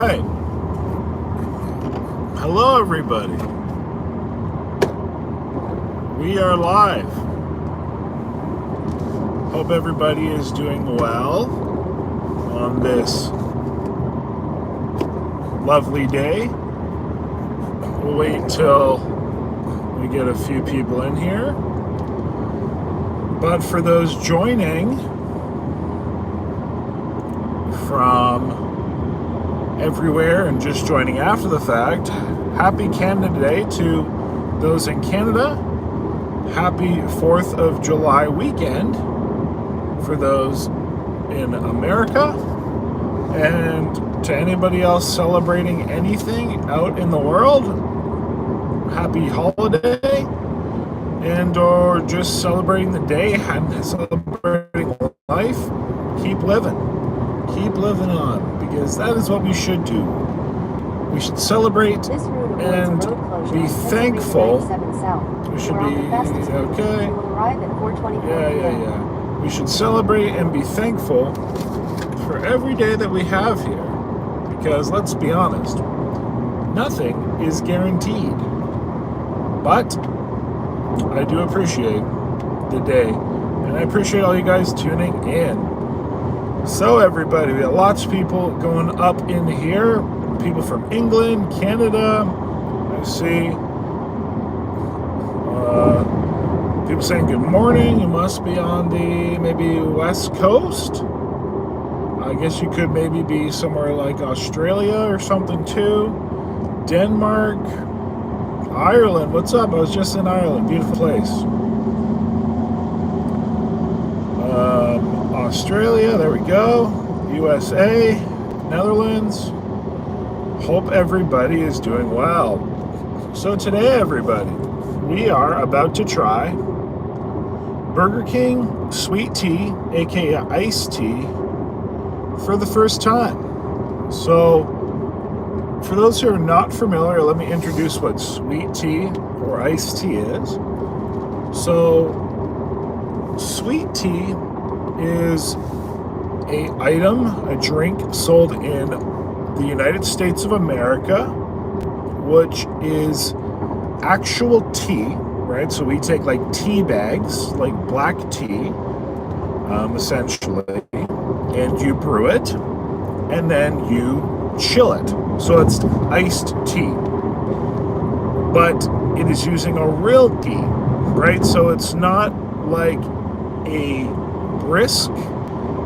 Right. Hello, everybody. We are live. Hope everybody is doing well on this lovely day. We'll wait till we get a few people in here. But for those joining from everywhere and just joining after the fact, happy Canada Day to those in Canada. Happy 4th of July weekend for those in America. And to anybody else celebrating anything out in the world, happy holiday. And or just celebrating the day and celebrating life. Keep living. Keep living on, because that is what we should do. We should celebrate and be thankful. We should be okay. Yeah. We should celebrate and be thankful for every day that we have here, because let's be honest, nothing is guaranteed. But I do appreciate the day, and I appreciate all you guys tuning in. So everybody, we got lots of people going up in here. People from England, Canada. I see people saying good morning. You must be on the maybe West Coast. I guess you could maybe be somewhere like Australia or something too. Denmark, Ireland. What's up? I was just in Ireland. Beautiful place. Australia, there we go. USA, Netherlands. Hope everybody is doing well. So today, everybody, we are about to try Burger King sweet tea, aka iced tea, for the first time. So for those who are not familiar, let me introduce what sweet tea or iced tea is. So sweet tea is a drink sold in the United States of America, which is actual tea, right? So we take like tea bags, like black tea, essentially, and you brew it, and then you chill it. So it's iced tea, but it is using a real tea, right? So it's not like a brisk,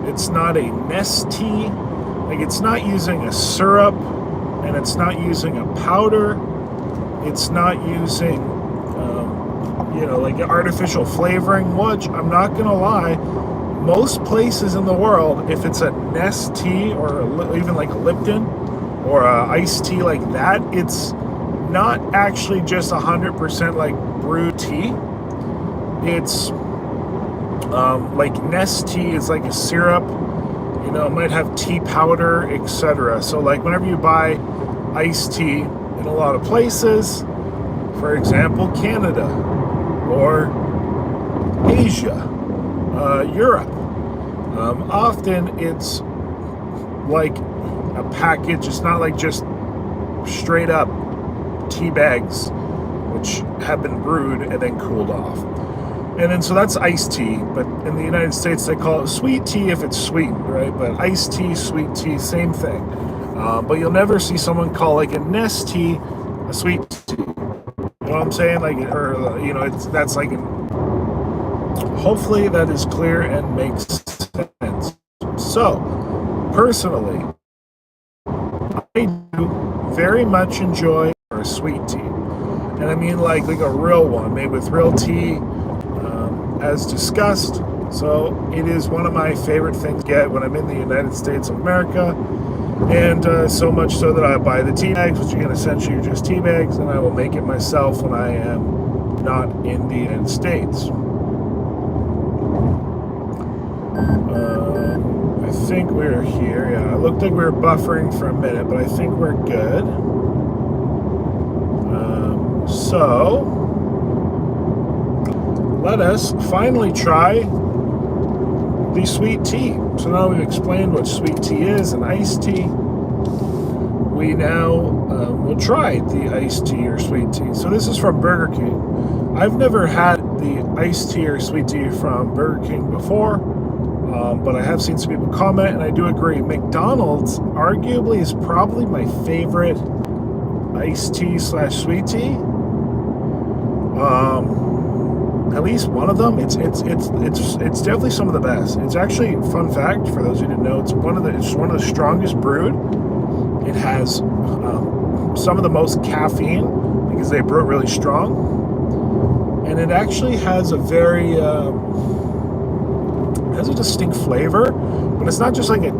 it's not a nest tea, like it's not using a syrup, and it's not using a powder, it's not using like artificial flavoring, which I'm not gonna lie, most places in the world, if it's a nest tea or even like a Lipton or a iced tea like that, it's not actually just 100% like brewed tea. It's like nest tea is like a syrup, it might have tea powder, etc. So like whenever you buy iced tea in a lot of places, for example, Canada or Asia, Europe, often it's like a package. It's not like just straight up tea bags which have been brewed and then cooled off. And then so that's iced tea, but in the United States they call it sweet tea if it's sweetened, right? But iced tea, sweet tea, same thing. But you'll never see someone call like a nest tea a sweet tea. You know what I'm saying? Like, or that's like. Hopefully that is clear and makes sense. So, personally, I do very much enjoy a sweet tea, and I mean like a real one, made with real tea. As discussed, so it is one of my favorite things to get when I'm in the United States of America, and so much so that I buy the tea bags, which again essentially are just tea bags, and I will make it myself when I am not in the United States. I think we're here. Yeah, it looked like we were buffering for a minute, but I think we're good. So let us finally try the sweet tea. So now we've explained what sweet tea is and iced tea. we now will try the iced tea or sweet tea. So this is from Burger King. I've never had the iced tea or sweet tea from Burger King before, but I have seen some people comment, and I do agree. McDonald's arguably is probably my favorite iced tea / sweet tea. At least one of them. It's definitely some of the best. It's actually, fun fact for those who didn't know, it's one of the strongest brewed. It has some of the most caffeine because they brew it really strong, and it actually has a very has a distinct flavor, but it's not just like a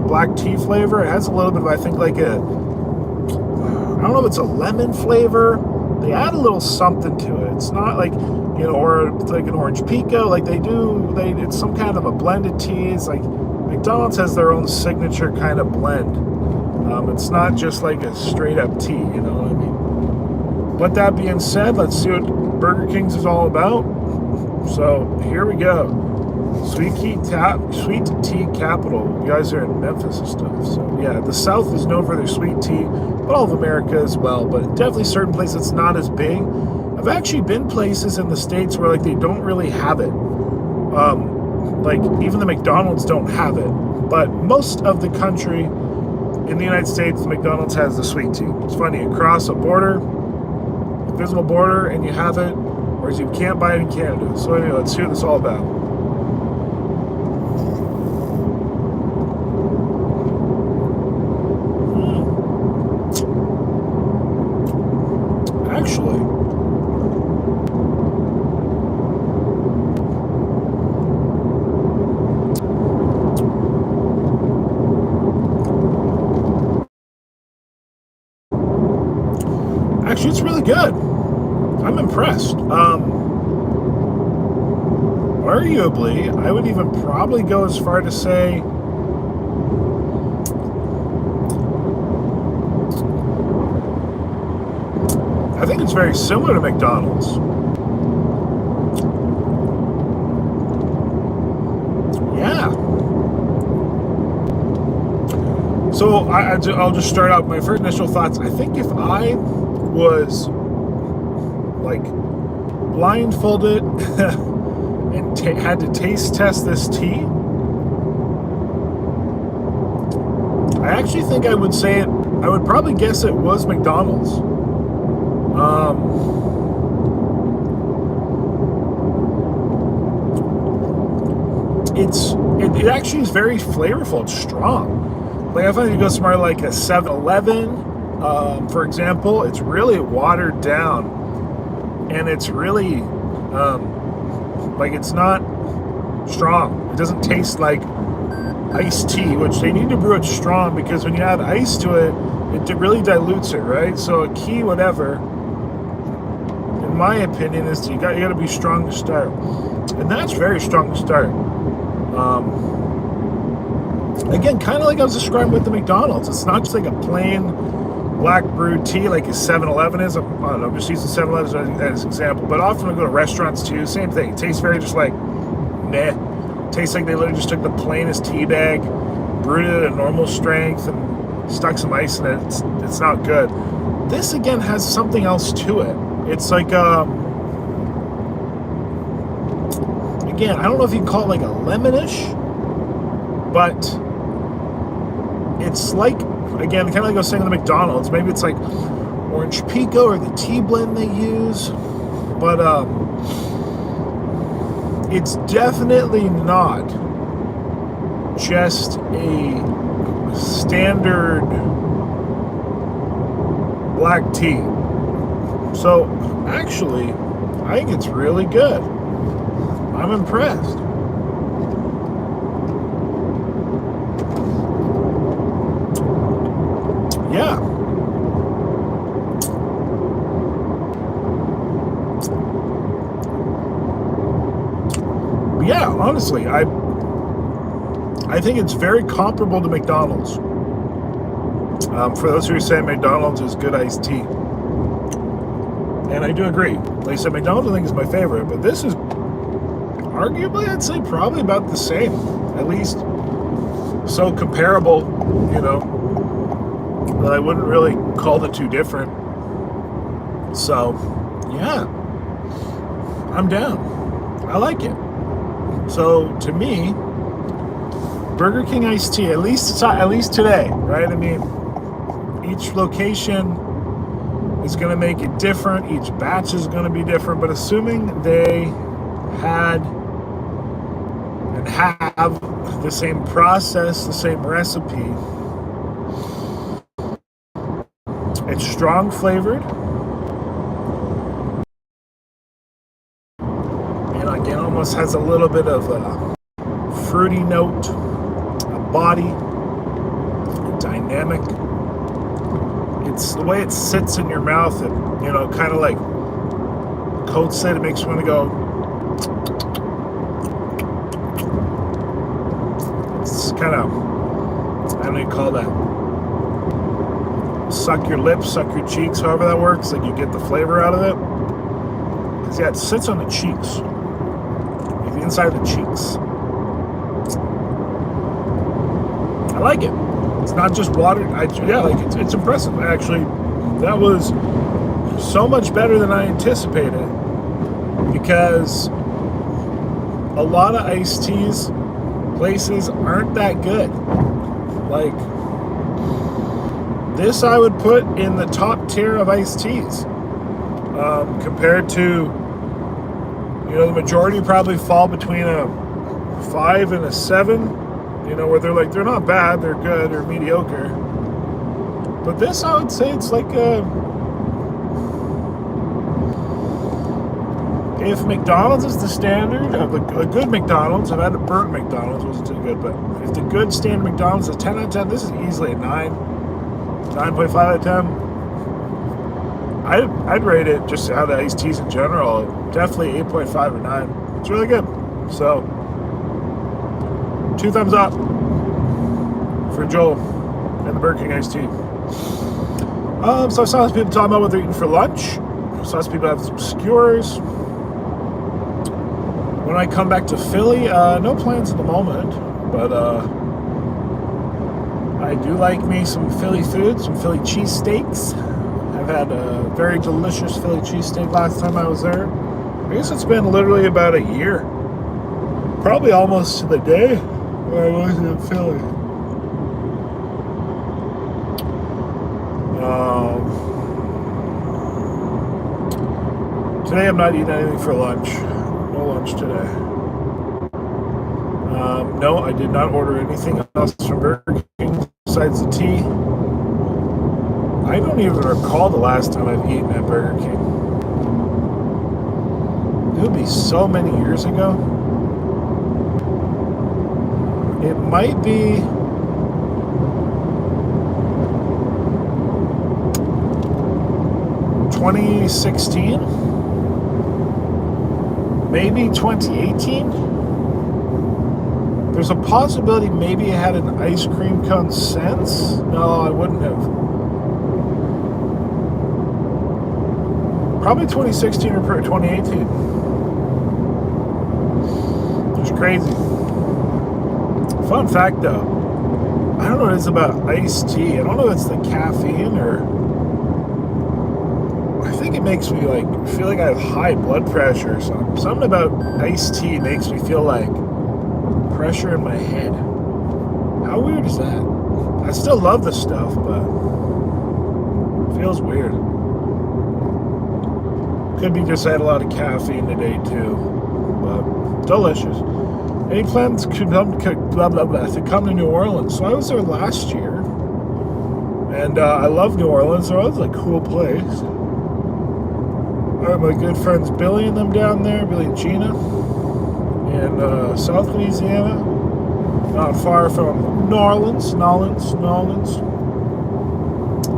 black tea flavor. It has a little bit of, I think, like I don't know if it's a lemon flavor. They add a little something to it. It's not like, or it's like an orange pico. Like it's some kind of a blended tea. It's like McDonald's has their own signature kind of blend. It's not just like a straight up tea, you know what I mean? But that being said, let's see what Burger King's is all about. So here we go. Sweet tea capital. You guys are in Memphis and stuff. So yeah, the South is known for their sweet tea, but all of America as well. But definitely certain places it's not as big. I've actually been places in the States where like they don't really have it. Like even the McDonald's don't have it. But most of the country in the United States, the McDonald's has the sweet tea. It's funny, you cross a border, invisible border, and you have it, whereas you can't buy it in Canada. So anyway, let's see what it's all about. Actually, it's really good. I'm impressed. Arguably, I would even probably go as far to say I think it's very similar to McDonald's. Yeah. So I'll just start out my first initial thoughts. I think if I was like blindfolded and had to taste test this tea, I actually think I would say it. I would probably guess it was McDonald's. It actually is very flavorful. It's strong. Like I find you go somewhere like a 7-Eleven. For example, it's really watered down, and it's really like it's not strong. It doesn't taste like iced tea, which they need to brew it strong because when you add ice to it, it really dilutes it, right? So a key, whatever, in my opinion, is you got to be strong to start, and that's very strong to start. Again, kind of like I was describing with the McDonald's. It's not just like a plain black brewed tea like a 7-Eleven is. I'm just using 7-Eleven as an example. But often I go to restaurants too, same thing. It tastes very just like meh. It tastes like they literally just took the plainest tea bag, brewed it at a normal strength, and stuck some ice in it. It's not good. This, again, has something else to it. It's like, again, I don't know if you can call it like a lemonish, but it's like, again, kind of like I was saying with the McDonald's, maybe it's like orange pico or the tea blend they use, but it's definitely not just a standard black tea. So actually, I think it's really good. I'm impressed. Yeah. Yeah, honestly, I think it's very comparable to McDonald's. For those who are saying McDonald's is good iced tea, and I do agree. Like I said, McDonald's I think is my favorite, but this is arguably, I'd say, probably about the same, at least. So comparable, you know. but I wouldn't really call the two different. So, yeah, I'm down. I like it. So, to me, Burger King iced tea, at least today, right? I mean, each location is going to make it different. Each batch is going to be different. But assuming they had and have the same process, the same recipe, it's strong flavored. And again, almost has a little bit of a fruity note, a body, a dynamic. It's the way it sits in your mouth, and kind of like coats it. It makes you want to go. It's kind of, I don't know what you call that. Suck your lips, suck your cheeks, however that works. Like you get the flavor out of it. Because yeah, it sits on the cheeks, like the inside of the cheeks. I like it. It's not just water. It's impressive. Actually, that was so much better than I anticipated, because a lot of iced teas places aren't that good. Like this, I would put in the top tier of iced teas, compared to, the majority probably fall between a 5 and a 7. Where they're not bad, they're good or mediocre. But this, I would say it's like if McDonald's is the standard of a good McDonald's, I've had a burnt McDonald's, wasn't too good, but if the good standard McDonald's is 10 out of 10, this is easily a 9.5 out of 10. I'd rate it just out of iced teas in general, definitely 8.5 or 9. It's really good. So 2 thumbs up for Joel and the Burger King iced tea. So I saw some people talking about what they're eating for lunch. I saw some people have some skewers. When I come back to Philly, no plans at the moment, but I do like me some Philly food, some Philly cheesesteaks. I've had a very delicious Philly cheesesteak last time I was there. I guess it's been literally about a year. Probably almost to the day where I was in Philly. Today I'm not eating anything for lunch. No lunch today. No, I did not order anything else from Burger King besides the tea. I don't even recall the last time I've eaten at Burger King. It would be so many years ago. It might be 2016, maybe 2018. There's a possibility maybe I had an ice cream cone since. No, I wouldn't have. Probably 2016 or 2018. It's crazy. Fun fact though, I don't know what it is about iced tea. I don't know if it's the caffeine or I think it makes me feel like I have high blood pressure or something. Something about iced tea makes me feel like pressure in my head. How weird is that? I still love the stuff, but it feels weird. Could be just I had a lot of caffeine today too, but delicious. Any plans to come to New Orleans? So I was there last year, and I love New Orleans. So it was a cool place. I have my good friends Billy and them down there, Billy and Gina, in South Louisiana, not far from New Orleans, the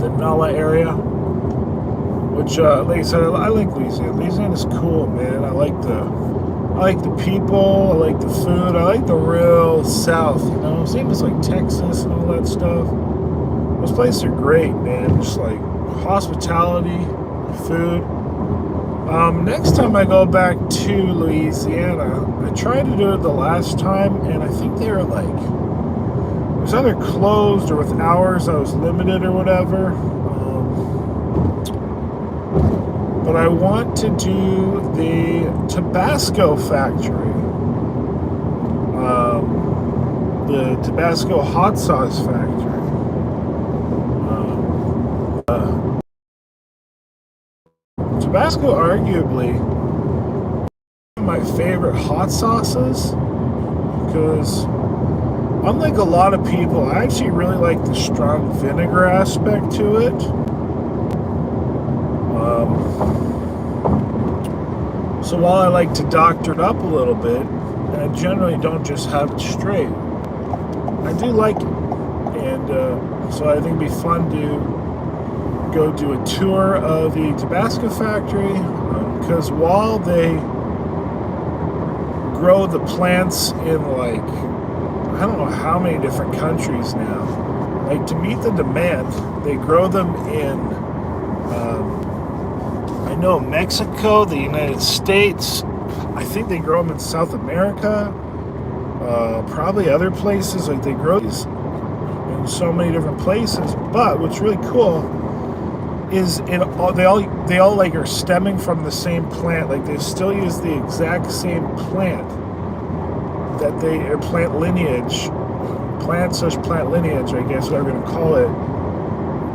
Nala area. Which, like I said, I like Louisiana. Louisiana's cool, man. I like the people, I like the food, I like the real South, same as like Texas and all that stuff. Those places are great, man. Just like hospitality, food. Next time I go back to Louisiana, I tried to do it the last time, and I think they were was either closed or with hours I was limited or whatever. But I want to do the Tabasco factory. The Tabasco hot sauce factory. Tabasco arguably my favorite hot sauces because unlike a lot of people, I actually really like the strong vinegar aspect to it. So while I like to doctor it up a little bit, and I generally don't just have it straight, I do like it. And so I think it'd be fun to go do a tour of the Tabasco factory because while they grow the plants in like I don't know how many different countries now, like to meet the demand they grow them in I know Mexico, the United States, I think they grow them in South America, probably other places. Like they grow these in so many different places, but what's really cool is they all like are stemming from the same plant. Like they still use the exact same plant that they are plant lineage, I guess what we're gonna call it,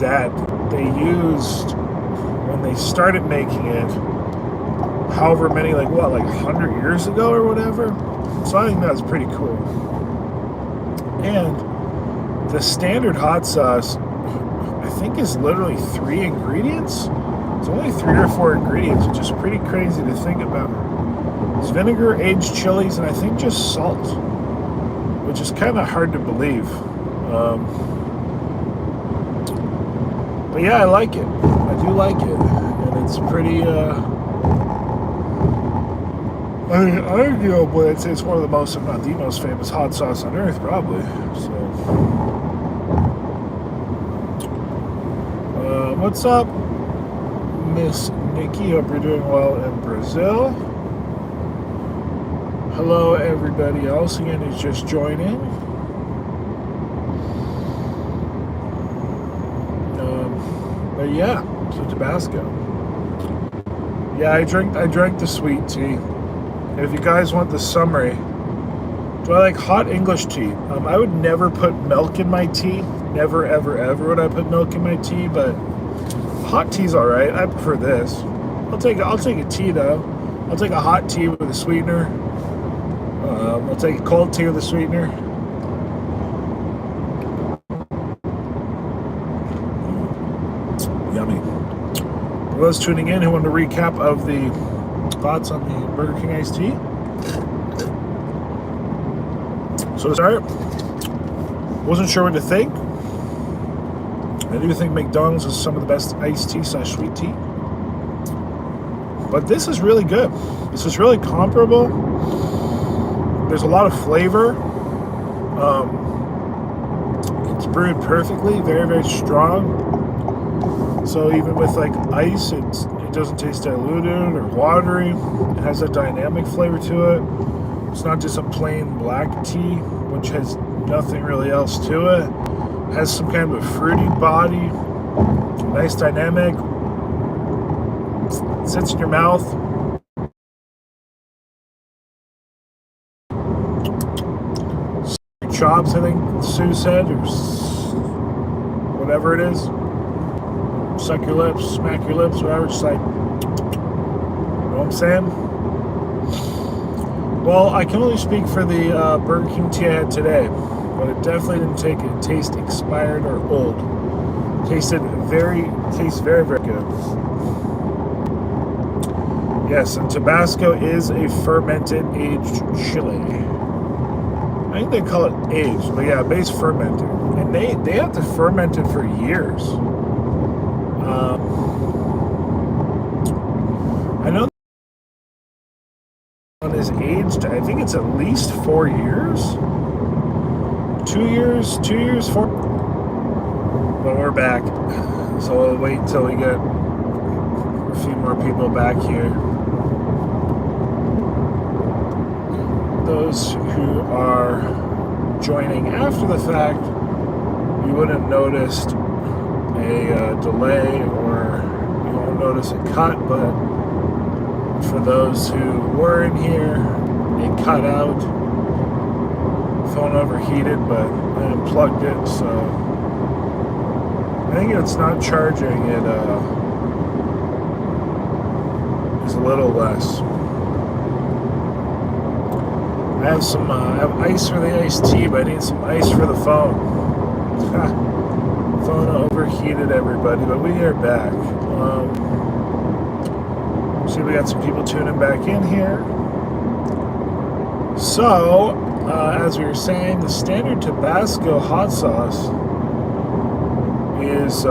that they used when they started making it. However many, like 100 years ago or whatever. So I think that's pretty cool. And the standard hot sauce, I think, is literally 3 ingredients. It's only 3 or 4 ingredients, which is pretty crazy to think about. It's vinegar, aged chilies, and I think just salt, which is kind of hard to believe. But yeah, I like it. I do like it, and it's pretty. Arguably, I'd say it's one of the most, if not the most famous hot sauce on earth, probably. So, what's up, Miss Nikki? Hope you're doing well in Brazil. Hello, everybody else again who's just joining. But yeah, so Tabasco. Yeah, I drank the sweet tea. And if you guys want the summary, do I like hot English tea? I would never put milk in my tea. Never, ever, ever would I put milk in my tea. But hot tea's all right. I prefer this. I'll take a tea though. I'll take a hot tea with a sweetener. I'll take a cold tea with a sweetener. Yummy. For those tuning in who want a recap of the thoughts on the Burger King iced tea. So to start, wasn't sure what to think. I do think McDonald's is some of the best iced tea / sweet tea. But this is really good. This is really comparable. There's a lot of flavor. It's brewed perfectly, very, very strong. So even with like ice, it doesn't taste diluted or watery. It has a dynamic flavor to it. It's not just a plain black tea, which has nothing really else to it. It has some kind of a fruity body, nice dynamic. It sits in your mouth. Chops, I think Sue said, or whatever it is. Suck your lips, smack your lips, whatever. Just like, you know what I'm saying? Well, I can only speak for the Burger King tea I had today, but it definitely didn't taste expired or old. Tastes very, very good. Yes, and Tabasco is a fermented aged chili. I think they call it aged, but yeah, base fermented. And they have to ferment it for years. I know one is aged, I think it's at least 4 years. 2 years, 4. But we're back. So we'll wait until we get a few more people back here. Those who are joining after the fact, you wouldn't notice a delay, or you won't notice a cut, but for those who were in here, it cut out. Phone overheated, but I unplugged it, so I think it's not charging. It is a little less. I have ice for the iced tea, but I need some ice for the phone. Phone overheated, everybody, but we are back. See, we got some people tuning back in here. So, as we were saying, the standard Tabasco hot sauce is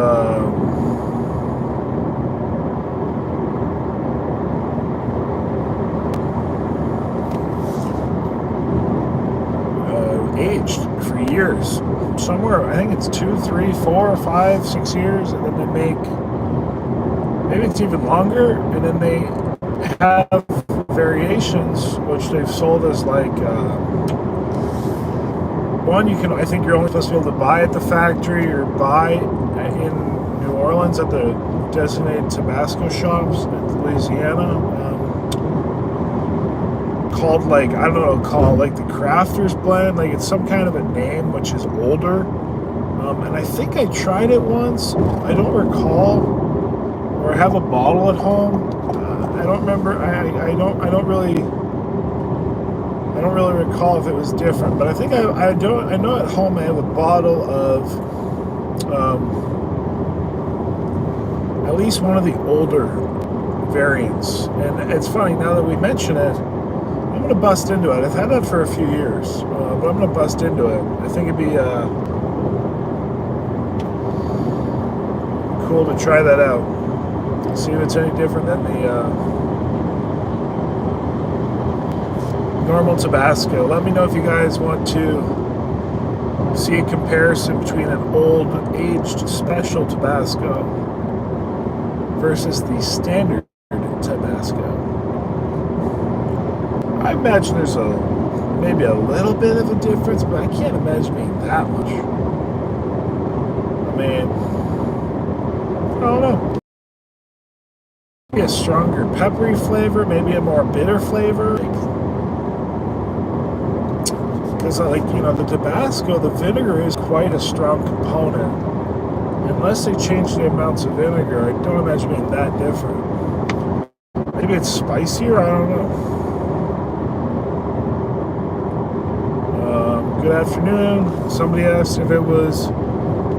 aged for years. Somewhere, I think it's 2, 3, 4, 5, 6 years, and then they make, maybe it's even longer, and then they have variations which they've sold as like one you can, I think you're only supposed to be able to buy at the factory or buy in New Orleans at the designated Tabasco shops in Louisiana, called like, I don't know, called like the Crafter's Blend. Like it's some kind of a name which is older, and I think I tried it once. I don't recall, or I have a bottle at home. I don't remember. I don't really recall if it was different, but I think I know at home I have a bottle of at least one of the older variants. And it's funny, now that we mention it, I'm gonna bust into it. I've had that for a few years, but I'm gonna bust into it. I think it'd be cool to try that out. See if it's any different than the normal Tabasco. Let me know if you guys want to see a comparison between an old aged special Tabasco versus the standard Tabasco. I imagine there's maybe a little bit of a difference, but I can't imagine being that much. I mean, I don't know. Maybe a stronger peppery flavor, maybe a more bitter flavor. Because, like, you know, the Tabasco, the vinegar is quite a strong component. Unless they change the amounts of vinegar, I don't imagine being that different. Maybe it's spicier, I don't know. Good afternoon. Somebody asked if it was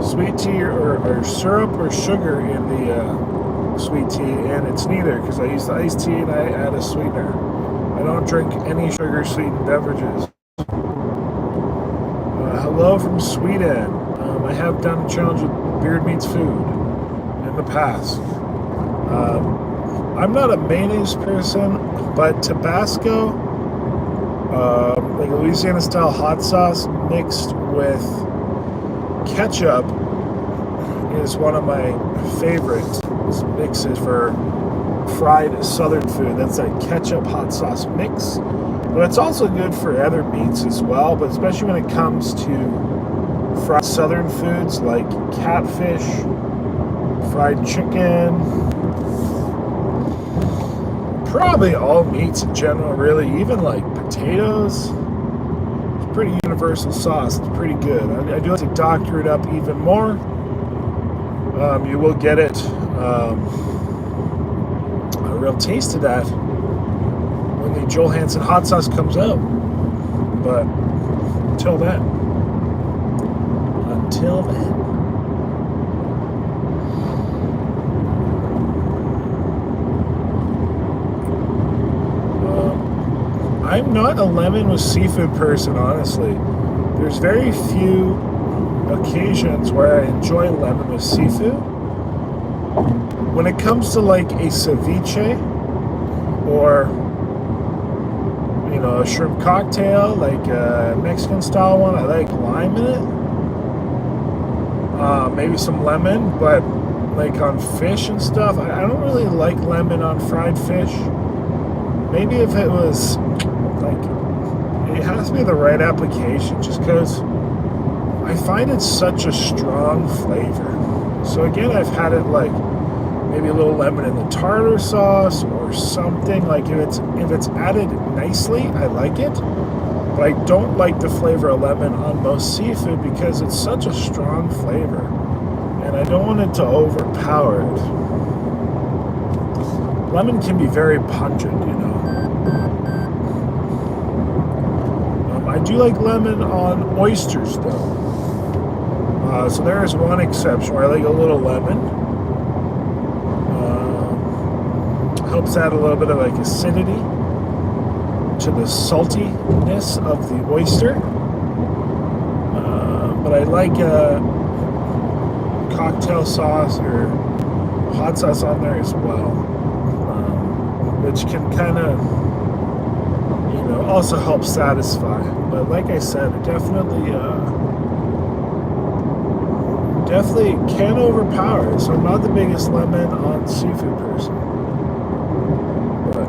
sweet tea or syrup or sugar in the sweet tea, and it's neither, because I use the iced tea and I add a sweetener. I don't drink any sugar-sweetened beverages. Hello from Sweden. I have done a challenge with Beard Meats Food in the past. I'm not a mayonnaise person, but Tabasco, like Louisiana-style hot sauce mixed with ketchup, is one of my favorite mixes for fried southern food. That's a ketchup hot sauce mix. But it's also good for other meats as well, but especially when it comes to fried southern foods like catfish, fried chicken, probably all meats in general, really, even like potatoes. It's pretty universal sauce. It's pretty good. I do have to doctor it up even more. You will get it a real taste of that when the Joel Hansen hot sauce comes out. But until then, I'm not a lemon with seafood person, honestly. There's very few occasions where I enjoy lemon with seafood. When it comes to like a ceviche or, you know, a shrimp cocktail, like a Mexican style one, I like lime in it. Maybe some lemon, but like on fish and stuff, I don't really like lemon on fried fish. Maybe if it was like, it has to be the right application, just because I find it's such a strong flavor. So again, I've had it like maybe a little lemon in the tartar sauce or something. Like if it's added nicely, I like it. But I don't like the flavor of lemon on most seafood because it's such a strong flavor. And I don't want it to overpower it. Lemon can be very pungent, you know. I do like lemon on oysters, though. So there is one exception where I like a little lemon. Helps add a little bit of like acidity to the saltiness of the oyster. But I like cocktail sauce or hot sauce on there as well, which can kind of, you know, also help satisfy. But like I said, it definitely can overpower. So I'm not the biggest lemon on seafood person, but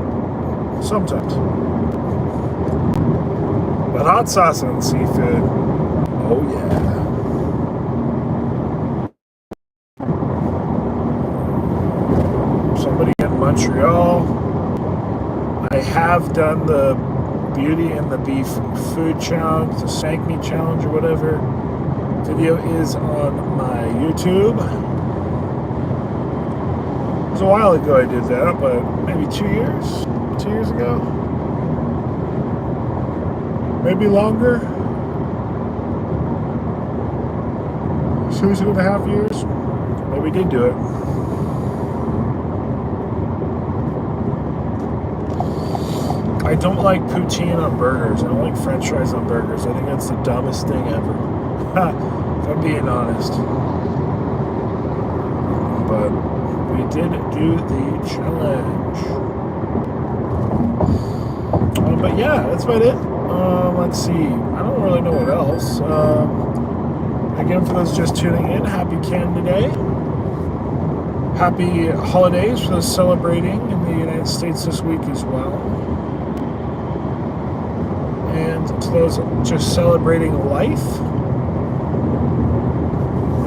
sometimes. But hot sauce on seafood, oh yeah. Somebody in Montreal. I have done the Beauty and the Beef food challenge, the Sank Me challenge or whatever. Video is on my YouTube. It was a while ago I did that, but maybe 2 years? 2 years ago? Maybe longer? 2.5 years? But we did do it. I don't like poutine on burgers. I don't like french fries on burgers. I think that's the dumbest thing ever. If I'm being honest. But we did do the challenge. But yeah, that's about it. Let's see. I don't really know what else. Again, for those just tuning in, happy Canada Day. Happy holidays for those celebrating in the United States this week as well. And to those just celebrating life,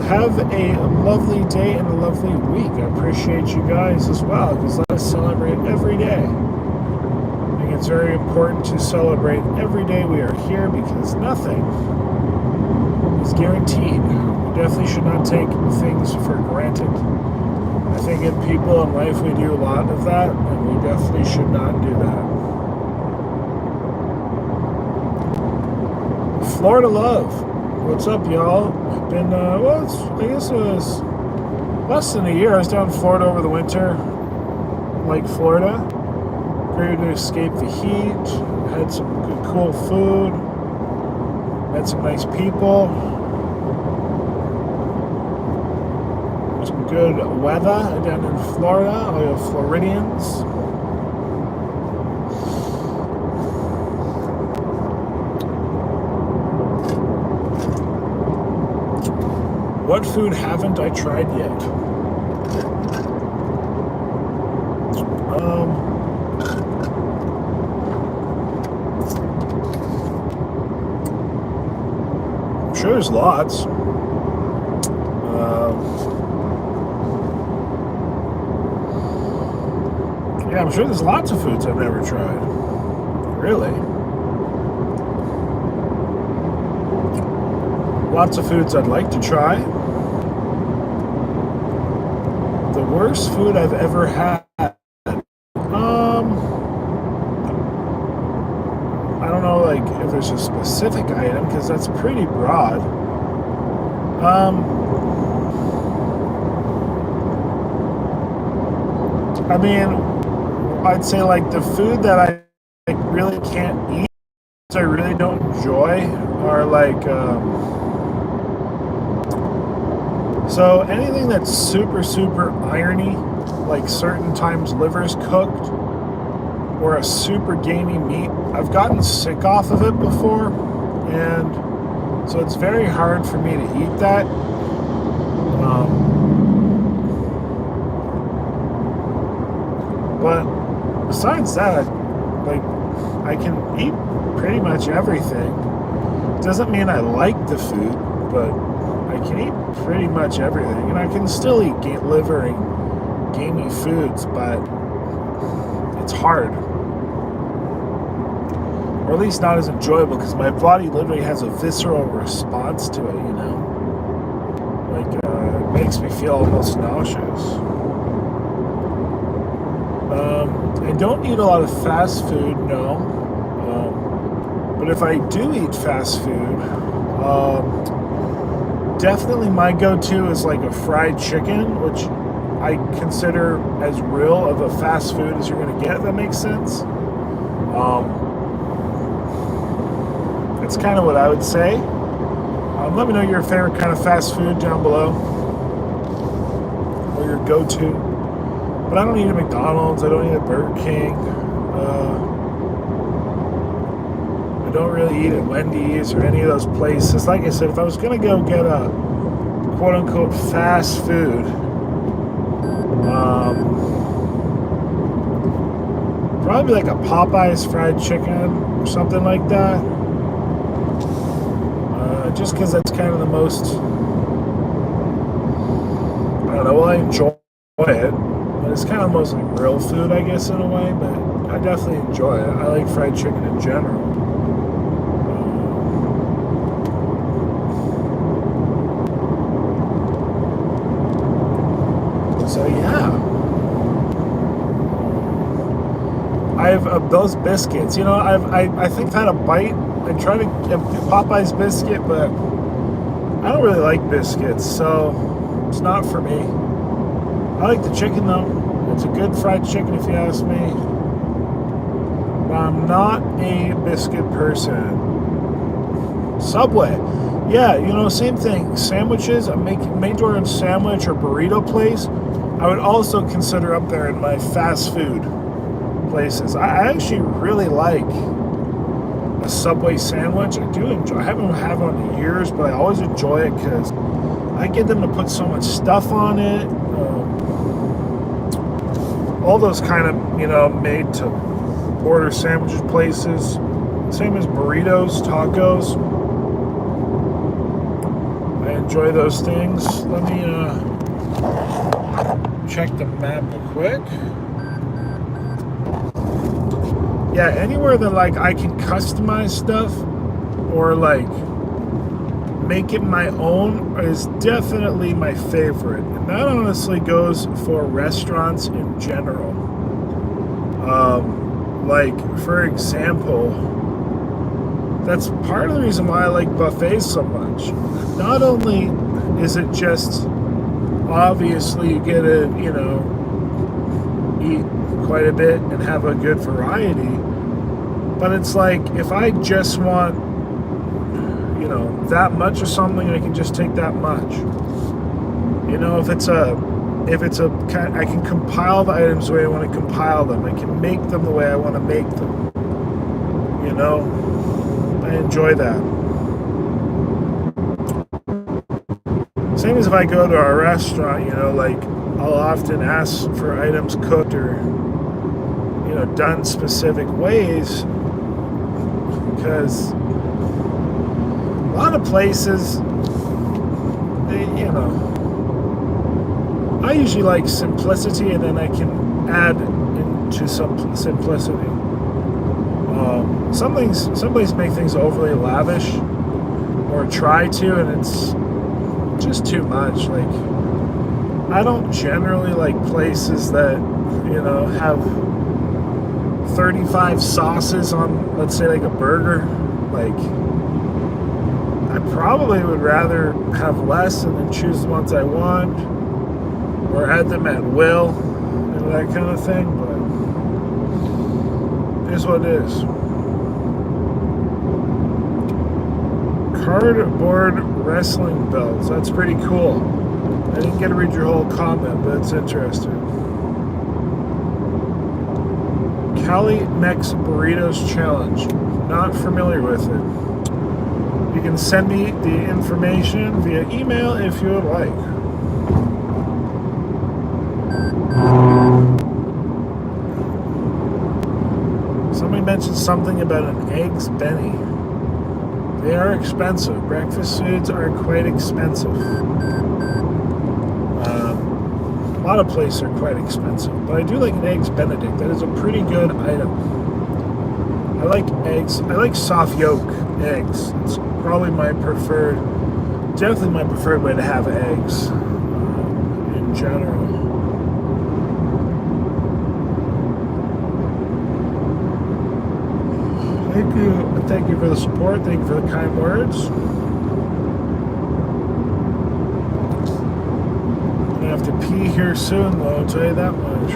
have a lovely day and a lovely week. I appreciate you guys as well, because let us celebrate every day. I think it's very important to celebrate every day we are here, because nothing is guaranteed. We definitely should not take things for granted. I think in people in life we do a lot of that, and we definitely should not do that. Florida love. What's up, y'all? I've been, I guess it was less than a year. I was down in Florida over the winter, like Florida. Great to escape the heat. Had some good, cool food. Met some nice people. Some good weather down in Florida. All you Floridians. What food haven't I tried yet? I'm sure there's lots. Yeah, I'm sure there's lots of foods I've never tried. Really? Lots of foods I'd like to try. The worst food I've ever had. I don't know, like, if there's a specific item, because that's pretty broad. I mean, I'd say, like, the food that I really can't eat, I really don't enjoy, are like, so anything that's super, super irony, like certain times liver's cooked, or a super gamey meat, I've gotten sick off of it before, and so it's very hard for me to eat that. But besides that, like, I can eat pretty much everything. Doesn't mean I like the food. but I can eat pretty much everything. And I can still eat liver and gamey foods, but it's hard. Or at least not as enjoyable, because my body literally has a visceral response to it, you know? Like, it makes me feel almost nauseous. I don't eat a lot of fast food, no. But if I do eat fast food, definitely my go-to is like a fried chicken, which I consider as real of a fast food as you're going to get, if that makes sense. That's kind of what I would say. Let me know your favorite kind of fast food down below, or your go-to. But I don't eat at McDonald's. I don't eat at Burger King. I don't really eat at Wendy's or any of those places. Like I said, if I was going to go get a quote-unquote fast food, probably like a Popeyes fried chicken or something like that. Just because that's kind of the most, I don't know, well, I enjoy it. But it's kind of the most like real food, I guess, in a way. But I definitely enjoy it. I like fried chicken in general. So yeah, I've those biscuits. You know, I think I've had a bite. I tried to get Popeye's biscuit, but I don't really like biscuits, so it's not for me. I like the chicken though. It's a good fried chicken if you ask me. But I'm not a biscuit person. Subway. Yeah, you know, same thing. Sandwiches, I'm making Maydoran sandwich or burrito place, I would also consider up there in my fast food places. I actually really like a Subway sandwich. I do enjoy. I haven't had one in years, but I always enjoy it because I get them to put so much stuff on it. All those kind of, you know, made to order sandwiches places. Same as burritos, tacos. I enjoy those things. Let me check the map real quick. Yeah, anywhere that like I can customize stuff or like make it my own is definitely my favorite. And that honestly goes for restaurants in general. Like, for example, that's part of the reason why I like buffets so much. Not only is it just obviously you get to, you know, eat quite a bit and have a good variety, but it's like if I just want, you know, that much of something, I can just take that much. You know, if it's a kind, I can compile the items the way I want to compile them. I can make them the way I want to make them. You know, I enjoy that. Same as if I go to a restaurant, you know, like I'll often ask for items cooked or, you know, done specific ways, because a lot of places, they, you know, I usually like simplicity, and then I can add into some simplicity. Some places make things overly lavish, or try to, and it's just too much. Like, I don't generally like places that, you know, have 35 sauces on, let's say, like a burger. Like, I probably would rather have less and then choose the ones I want, or add them at will, and that kind of thing. But it is what it is. Cardboard wrestling belts. That's pretty cool. I didn't get to read your whole comment, but it's interesting. Cali Mex Burritos Challenge. Not familiar with it. You can send me the information via email if you would like. Somebody mentioned something about an Eggs Benny. They are expensive. Breakfast foods are quite expensive. A lot of places are quite expensive, but I do like an Eggs Benedict. That is a pretty good item. I like eggs. I like soft yolk eggs. It's probably my preferred, definitely my preferred way to have eggs in general. Thank you for the support. Thank you for the kind words. I'm gonna have to pee here soon, though. I'll tell you that much.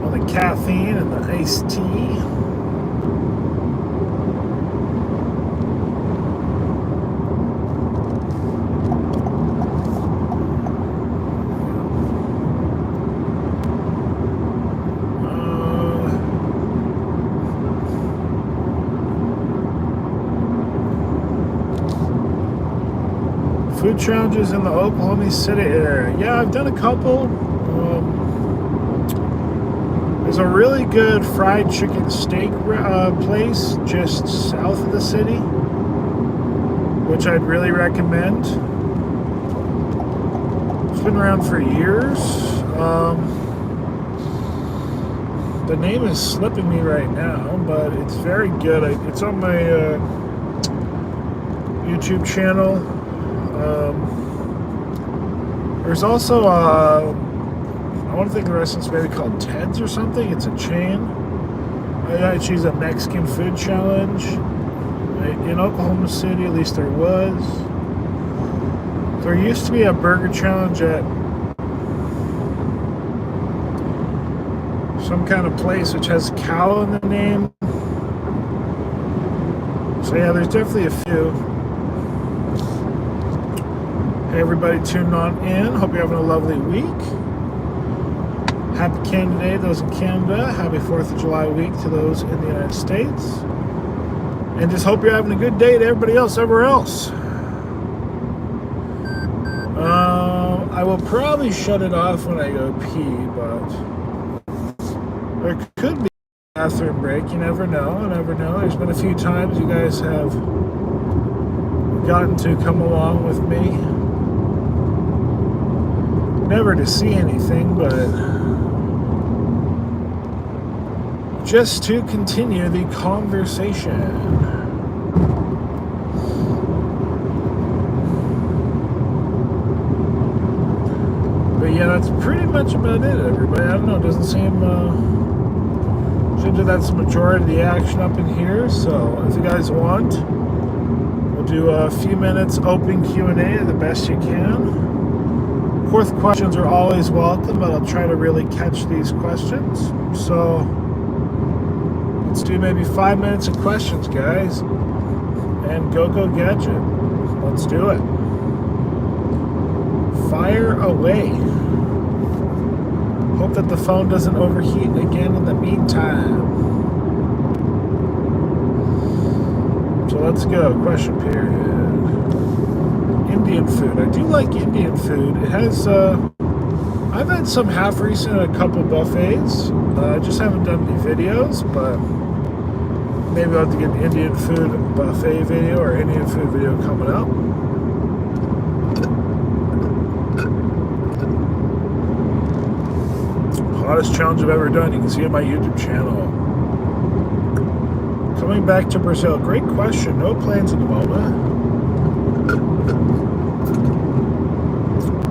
All the caffeine and the iced tea. Food challenges in the Oklahoma City area. Yeah, I've done a couple. There's a really good fried chicken steak place just south of the city, which I'd really recommend. It's been around for years. The name is slipping me right now, but it's very good. It's on my YouTube channel. There's also I want to think the restaurant's maybe called Ted's or something. It's a chain. I choose a Mexican food challenge in Oklahoma City. At least there was. There used to be a burger challenge at some kind of place which has cow in the name. So yeah, there's definitely a few. Hey everybody tuning on in. Hope you're having a lovely week. Happy Canada Day, those in Canada. Happy 4th of July week to those in the United States. And just hope you're having a good day to everybody else everywhere else. I will probably shut it off when I go pee, but there could be a bathroom break. You never know. I never know. There's been a few times you guys have gotten to come along with me. Never to see anything, but just to continue the conversation. But yeah, that's pretty much about it, everybody. I don't know, it doesn't seem that that's the majority of the action up in here. So if you guys want, we'll do a few minutes open Q&A the best you can. Of course, questions are always welcome, but I'll try to really catch these questions. So let's do maybe 5 minutes of questions, guys. And go gadget. Let's do it. Fire away. Hope that the phone doesn't overheat again in the meantime. So let's go. Question period. Indian food. I do like Indian food. It has, I've had some half recent at a couple buffets. I just haven't done any videos, but maybe I'll have to get an Indian food buffet video or Indian food video coming up. Hottest challenge I've ever done. You can see it on my YouTube channel. Coming back to Brazil. Great question. No plans at the moment.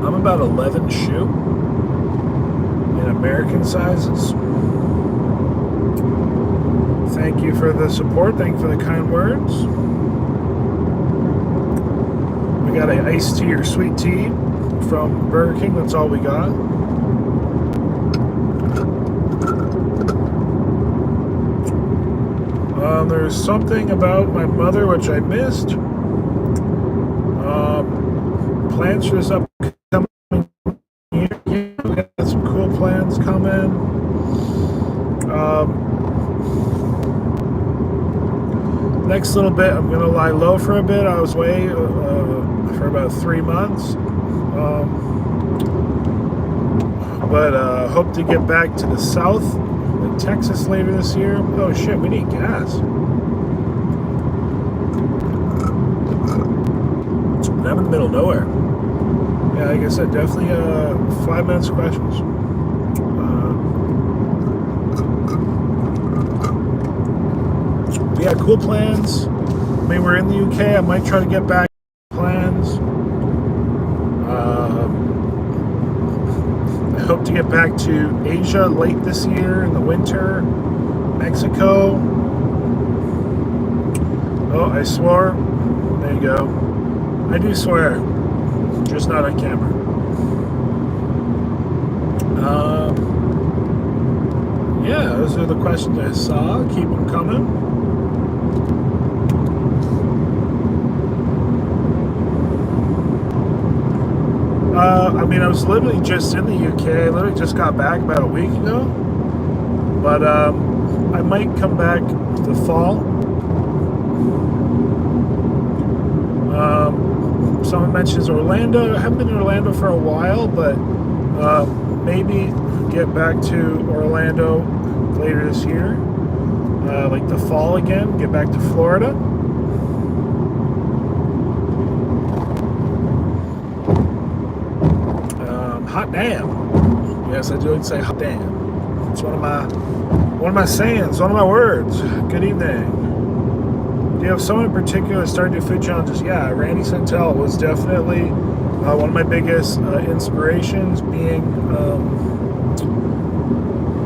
I'm about 11 shoe in American sizes. Thank you for the support. Thank you for the kind words. We got an iced tea or sweet tea from Burger King. That's all we got. There's something about my mother which I missed. Plans for this upcoming year. We got some cool plans coming. Next little bit, I'm going to lie low for a bit. I was away for about 3 months. But hope to get back to the south, Texas later this year. Oh shit, we need gas. I'm in the middle of nowhere. Yeah, like I said, definitely 5 minutes of questions. Yeah, cool plans. I mean, we're in the UK. I might try to get back plans. I hope to get back to Asia late this year in the winter. Mexico. Oh, I swore. There you go. I do swear, just not on camera. Yeah, those are the questions I saw. Keep them coming. I mean, I was literally just in the UK. I literally just got back about a week ago. But I might come back the fall. Someone mentions Orlando. I haven't been in Orlando for a while, but maybe get back to Orlando later this year. Like the fall again, get back to Florida. Hot damn. Yes, I do like to say hot damn. It's one of my sayings, one of my words. Good evening. Do you have someone in particular that started your food challenges? Yeah, Randy Santel was definitely one of my biggest inspirations, being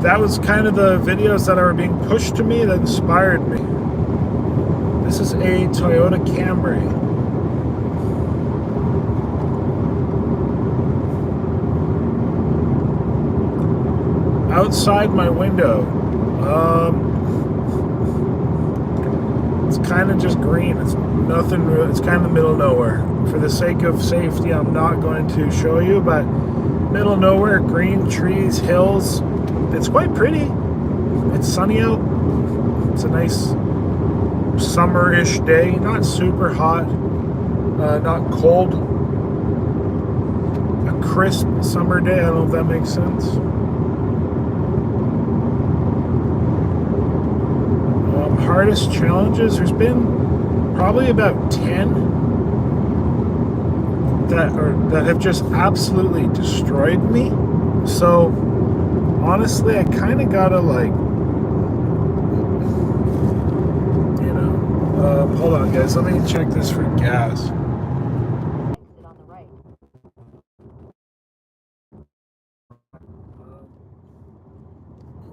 that was kind of the videos that are being pushed to me that inspired me. This is a Toyota Camry. Outside my window, it's kind of just green. It's nothing real. It's kind of the middle of nowhere. For the sake of safety, I'm not going to show you, but middle of nowhere, green trees, hills. It's quite pretty. It's sunny out. It's a nice summer-ish day. Not super hot, not cold. A crisp summer day. I don't know if that makes sense. Hardest challenges, there's been probably about 10 that have just absolutely destroyed me. So honestly, I kind of gotta, like, you know, hold on guys, let me check this for gas.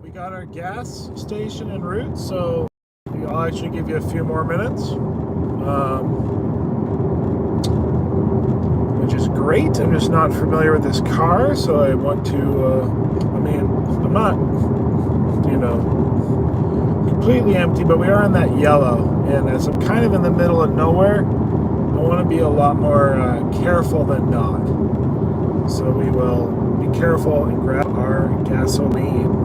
We got our gas station en route, so I'll actually give you a few more minutes, which is great. I'm just not familiar with this car, so I want to, I mean, I'm not, you know, completely empty, but we are in that yellow, and as I'm kind of in the middle of nowhere, I want to be a lot more careful than not. So we will be careful and grab our gasoline.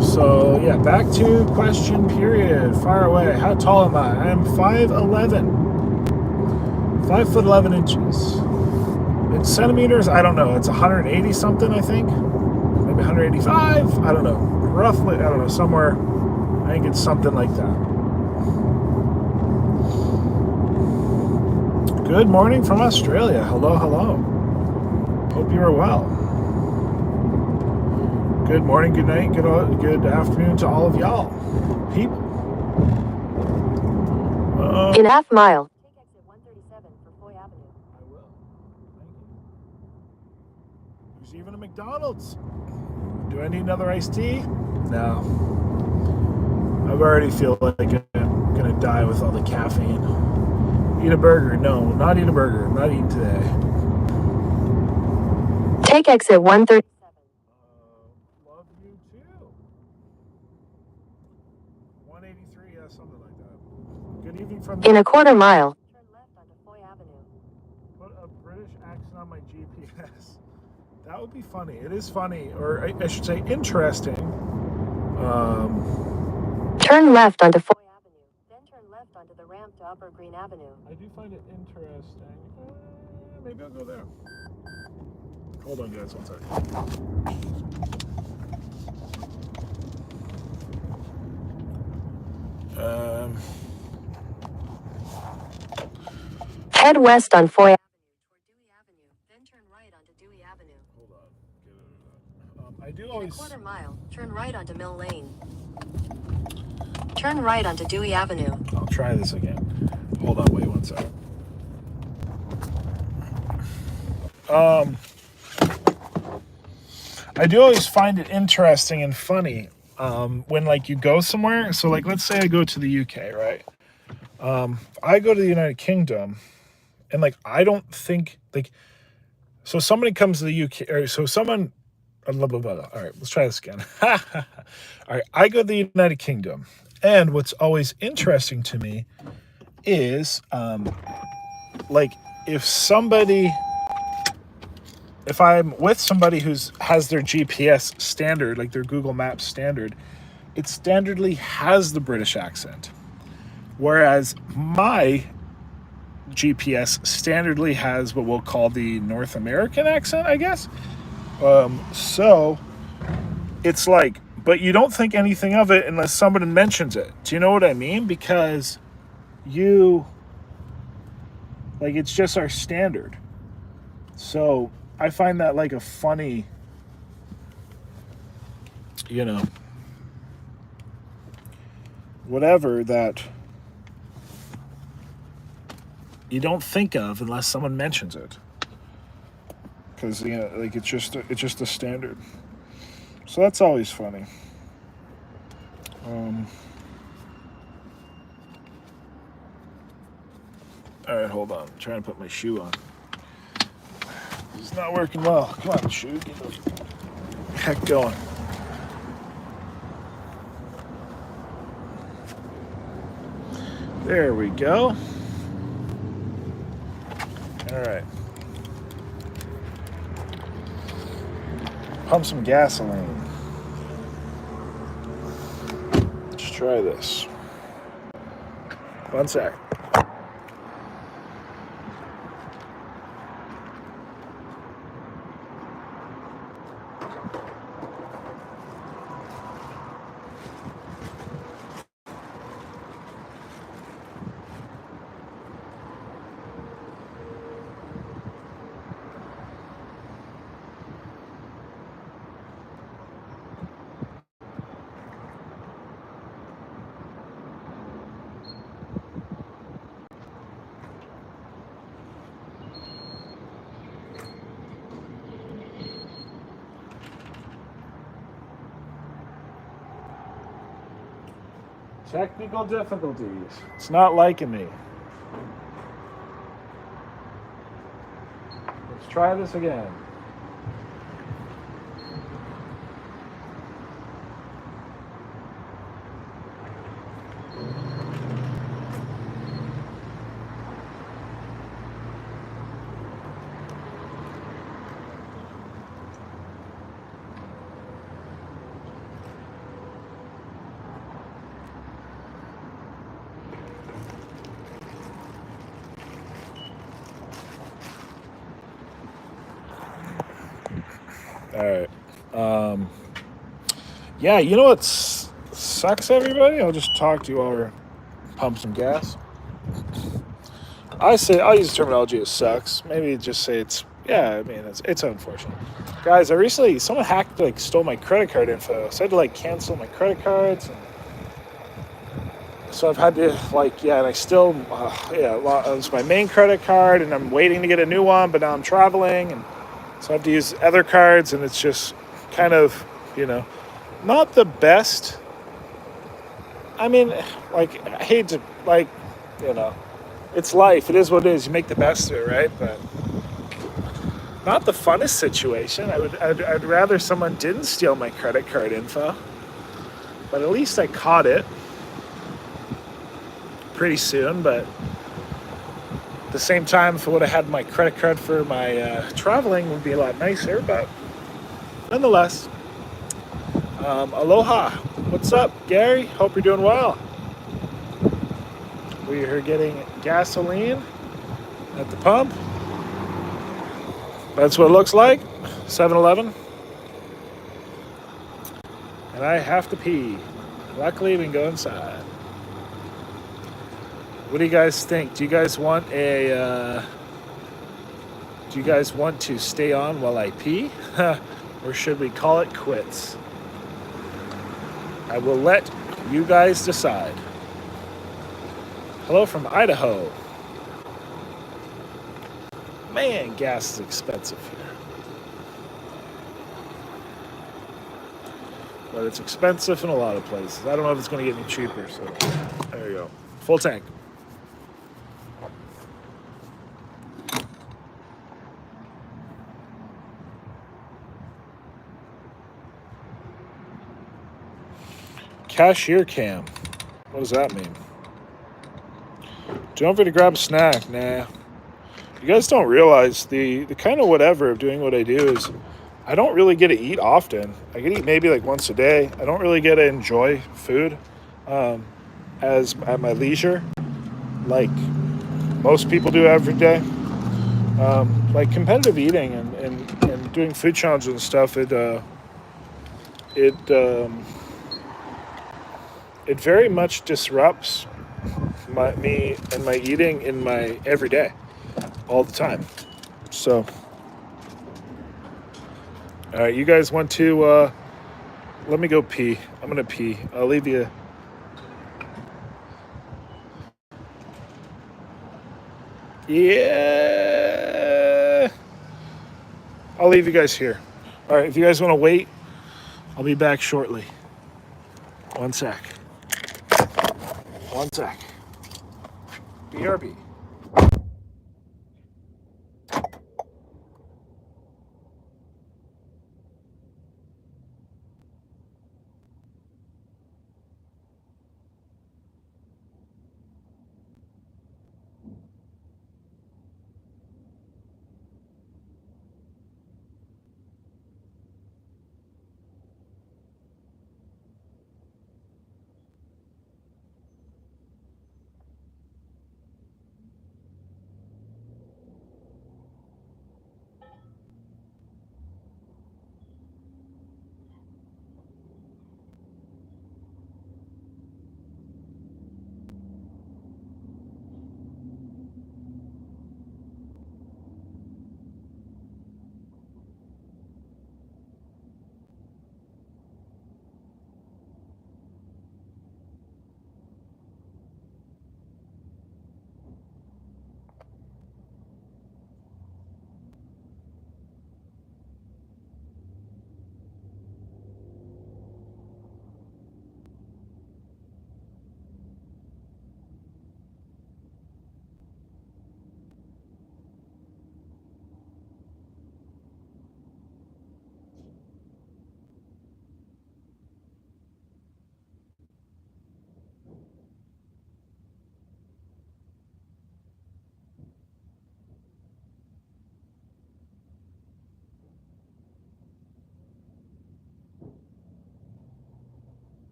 So yeah, back to question period. Far away. How tall am I? I am 5'11". 5'11" in centimeters. I don't know. It's 180 something. I think maybe 185. I don't know. Roughly, I don't know. Somewhere. I think it's something like that. Good morning from Australia. Hello, hello. Hope you are well. Good morning, good night, good afternoon to all of y'all. People. In half mile. Take exit 137 for Foy Avenue. I will. Thank you. There's even a McDonald's. Do I need another iced tea? No. I already feel like I'm gonna die with all the caffeine. Eat a burger? No, not eat a burger. I'm not eating today. Take exit 137. Love you too. 183, yeah, something like that. Good evening from In a quarter mile. Turn left onto Foy Avenue. Put a British accent on my GPS. That would be funny. It is funny, or I should say interesting. Turn left onto Foy Avenue. Then turn left onto the ramp to Upper Green Avenue. I do find it interesting. maybe I'll go there. Hold on, guys, 1 second. Head west on Foy. Toward Dewey Avenue, then turn right onto Dewey Avenue. Hold on. I do In a always. quarter mile, turn right onto Mill Lane. Turn right onto Dewey Avenue. I'll try this again. Hold on, wait 1 second. I do always find it interesting and funny when like you go somewhere. So like, let's say I go to the UK, right? I go to the United Kingdom, and like I don't think like. So somebody comes to the UK, or so someone. Blah, blah, blah. All right, let's try this again. All right, I go to the United Kingdom, and what's always interesting to me is like if I'm with somebody has their GPS standard, like their Google Maps standard, it standardly has the British accent. Whereas my GPS standardly has what we'll call the North American accent, I guess. So it's like, but you don't think anything of it unless somebody mentions it. Do you know what I mean? Because it's just our standard. So I find that like a funny, whatever that you don't think of unless someone mentions it. Because like it's just a standard. So that's always funny. All right, hold on. I'm trying to put my shoe on. It's not working well. Come on, shoe. Get the heck going. There we go. All right. Pump some gasoline. Let's try this. 1 sec. Technical difficulties. It's not liking me. Let's try this again. All right. Yeah, you know what sucks, everybody? I'll just talk to you while we're pump some gas. I'll use the terminology as sucks. Maybe just say it's unfortunate. Guys, someone stole my credit card info. So I had to cancel my credit cards. So I've had to and I still, it was my main credit card, and I'm waiting to get a new one, but now I'm traveling, and so I have to use other cards, and it's just kind of, not the best. I mean, I hate to, it's life. It is what it is. You make the best of it, right? But not the funnest situation. I'd rather someone didn't steal my credit card info, but at least I caught it pretty soon. But at the same time, if I would have had my credit card for my traveling, would be a lot nicer. But nonetheless, aloha. What's up, Gary? Hope you're doing well. We are getting gasoline at the pump. That's what it looks like. 7-Eleven. And I have to pee. Luckily, we can go inside. What do you guys think? Do you guys want a? Do you guys want to stay on while I pee, or should we call it quits? I will let you guys decide. Hello from Idaho. Man, gas is expensive here. But it's expensive in a lot of places. I don't know if it's going to get any cheaper, so there you go. Full tank. Cashier cam. What does that mean? Don't forget to grab a snack. Nah. You guys don't realize the kind of whatever of doing what I do is I don't really get to eat often. I get to eat maybe like once a day. I don't really get to enjoy food as at my leisure like most people do every day. Like competitive eating and doing food challenges and stuff, it very much disrupts me and my eating in my everyday all the time. So, all right, you guys want to let me go pee. I'm gonna pee. I'll leave you. Yeah, I'll leave you guys here. All right, if you guys want to wait, I'll be back shortly. One sec. One sec. BRB.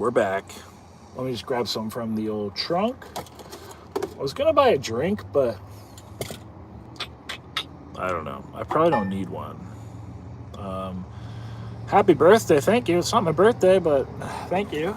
we're back. Let me just grab some from the old trunk. I was gonna buy a drink, but I don't know. I probably don't need one. Happy birthday, thank you. It's not my birthday, but thank you.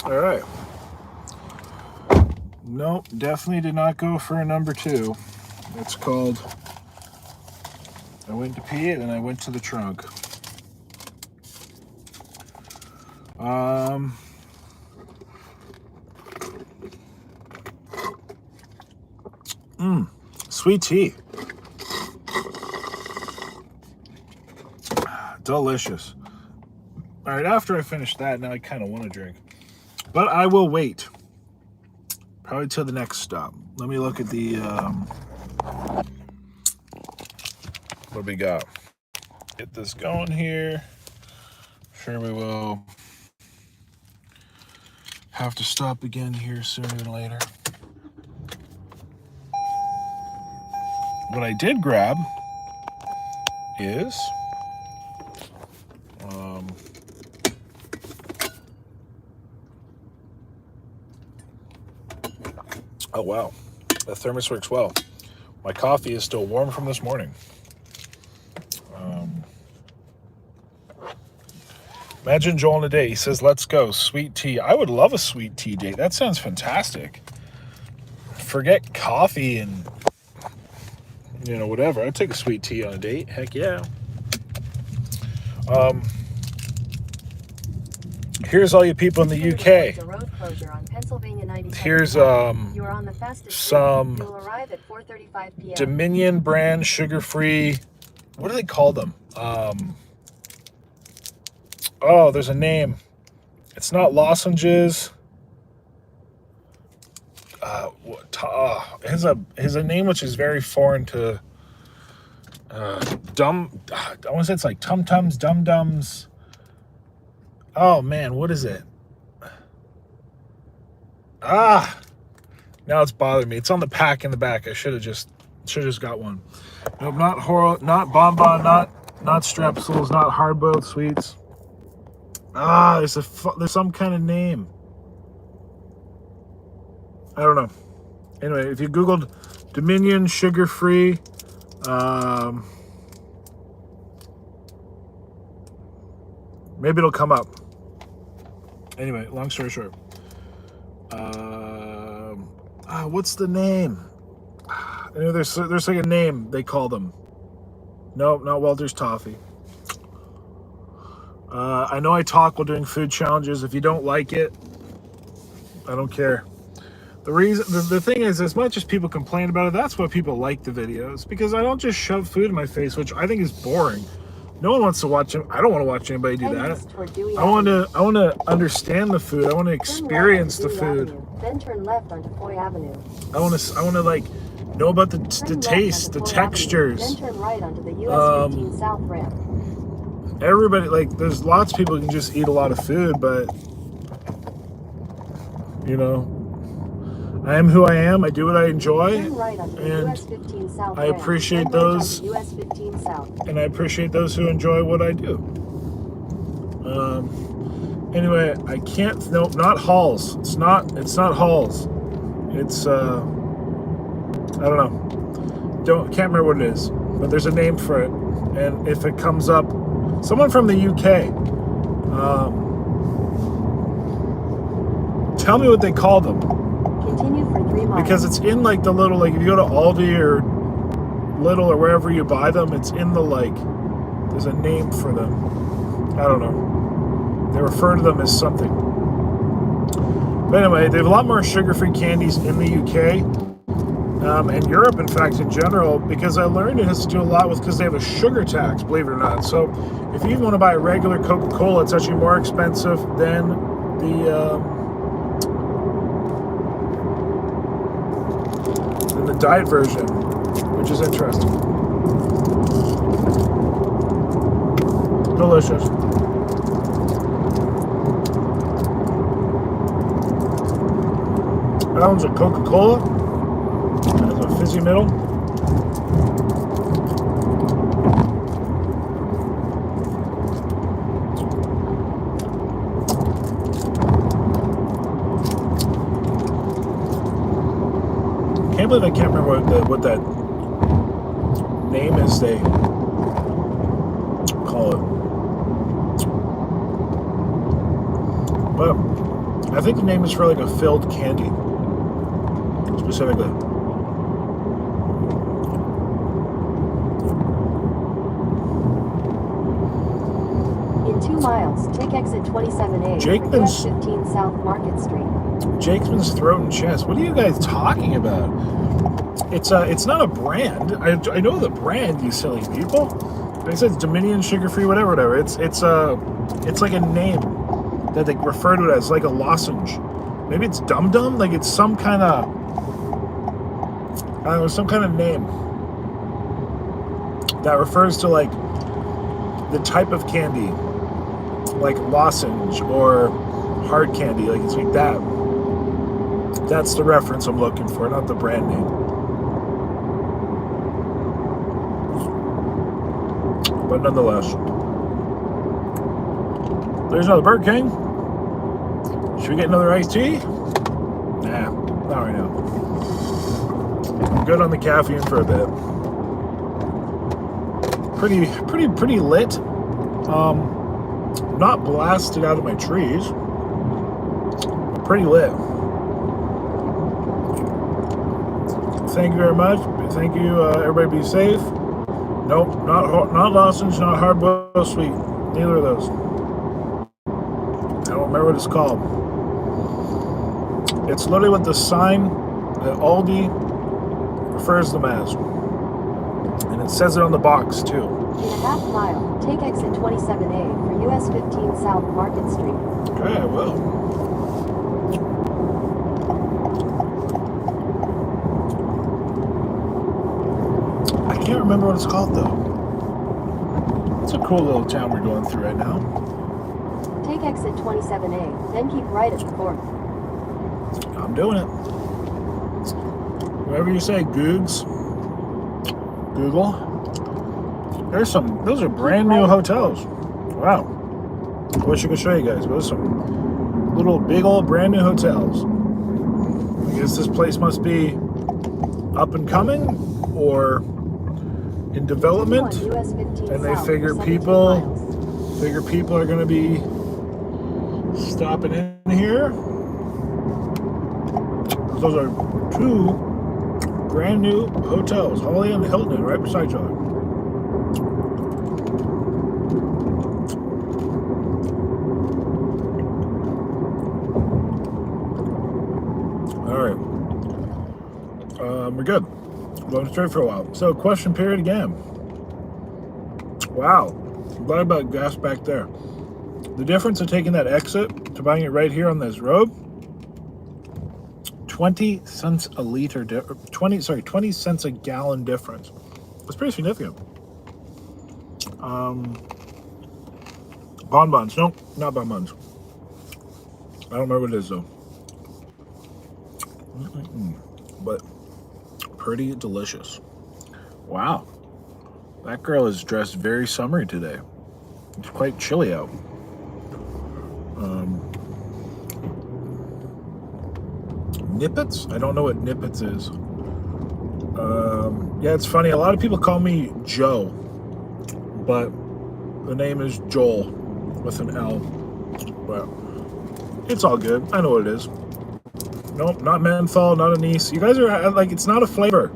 All right. Nope, definitely did not go for a number 2. It's called I went to pee and I went to the trunk. Sweet tea. Delicious. All right, after I finish that, now I kind of want to drink. But I will wait. Probably till the next stop. Let me look at the, what we got? Get this going here. Sure we will have to stop again here sooner than later. What I did grab is oh wow, the thermos works well. My coffee is still warm from this morning. Imagine Joel on a date. He says, let's go, sweet tea. I would love a sweet tea date. That sounds fantastic. Forget coffee and, you know, whatever. I'd take a sweet tea on a date. Heck yeah. Here's all you people in the UK. Here's some Dominion brand sugar-free. What do they call them? Oh, there's a name. It's not lozenges. It has a name which is very foreign to I want to say it's like Tum Tums, Dum Dums. Oh man, what is it? Now it's bothering me. It's on the pack in the back. I should have just got one. Nope, not bonbon, not strepsils, not hard-boiled sweets. There's some kind of name. I don't know. Anyway, if you Googled Dominion sugar-free, maybe it'll come up. Anyway, long story short. What's the name? I know there's like a name they call them. Nope, not Walter's Toffee. I know I talk while doing food challenges. If you don't like it, I don't care. The thing is, as much as people complain about it, that's why people like the videos, because I don't just shove food in my face, which I think is boring. No one wants to watch him. I don't want to watch anybody do Head that. east toward Dewey I want Avenue. to understand the food. I want to Turn right experience onto the Dewey food. Avenue, then turn left onto Foy Avenue. I want to like know about the Turn left taste, the onto Foy Avenue, textures. then turn right onto the US 15 South ramp. Everybody, like, there's lots of people who can just eat a lot of food, but you know, I am who I am. I do what I enjoy, Turn right onto the and US 15 South I ramp, appreciate then right those. onto US 15 South. And I appreciate those who enjoy what I do. Anyway, I can't. No, not Halls. It's not Halls. It's I don't know. Can't remember what it is. But there's a name for it. And if it comes up, someone from the UK, tell me what they call them. Continue for 3 miles. Because it's in like the little, like if you go to Aldi or Lidl or wherever you buy them, it's in the like, there's a name for them. I don't know. They refer to them as something. But anyway, they have a lot more sugar-free candies in the UK and Europe, in fact, in general, because I learned it has to do a lot with, because they have a sugar tax, believe it or not. So if you even want to buy a regular Coca-Cola, it's actually more expensive than the diet version, which is interesting. Delicious. That one's a Coca-Cola. Has a fizzy middle. I can't believe I can't remember what that name is they call it. But I think the name is for like a filled candy, specifically. In 2 miles, take exit 27A for US 15 South Market Street. Jakesman's Throat and Chest. What are you guys talking about? It's not a brand. I know the brand, you silly people. But it says Dominion sugar-free, whatever. It's like a name that they refer to it as, like a lozenge. Maybe it's Dum Dum. Like it's some kind of, I don't know, some kind of name that refers to like the type of candy, like lozenge or hard candy. Like it's like that. That's the reference I'm looking for, not the brand name. But nonetheless, there's another Burger King. Should we get another iced tea? Nah, not right now. I'm good on the caffeine for a bit. Pretty lit. Not blasted out of my trees. Pretty lit. Thank you very much. Thank you. Everybody be safe. Nope, not lozenge, not hard-boiled sweet. Neither of those. I don't remember what it's called. It's literally what the sign at Aldi refers to them as. And it says it on the box, too. In a half mile, take exit 27A for US 15 South Market Street. Okay, I will. I can't remember what it's called, though. It's a cool little town we're going through right now. Take exit 27A, then keep right at the corner. I'm doing it. Whatever you say, Googs. Google. Those are brand new hotels. Wow. I wish I could show you guys. Those are some little big old brand new hotels. I guess this place must be up and coming or in development. And they figure people are going to be stopping in here. Those are two brand new hotels, Holly and Hilton, right beside each other. All right, we're good. Going straight for a while. So, question period again. Wow, Glad about gas back there. The difference of taking that exit to buying it right here on this road, 20 cents a liter, 20 cents a gallon difference. It's pretty significant. Bonbons. Nope, not bonbons. I don't remember what it is though. But pretty delicious. Wow. That girl is dressed very summery today. It's quite chilly out. Nippets? I don't know what Nippets is. Yeah, it's funny. A lot of people call me Joe, but the name is Joel with an L. But it's all good. I know what it is. Nope, not menthol, not anise. You guys are like, it's not a flavor.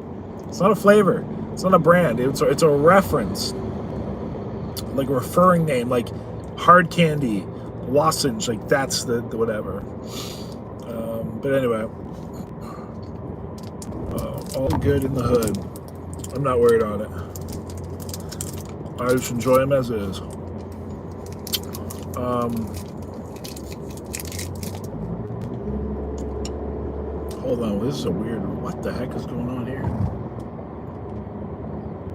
It's not a flavor. It's not a brand. It's a reference, like a referring name, like hard candy, lozenge. Like that's the whatever. But anyway, all good in the hood. I'm not worried on it. I just enjoy them as is. Hold on, this is a weird. What the heck is going on here?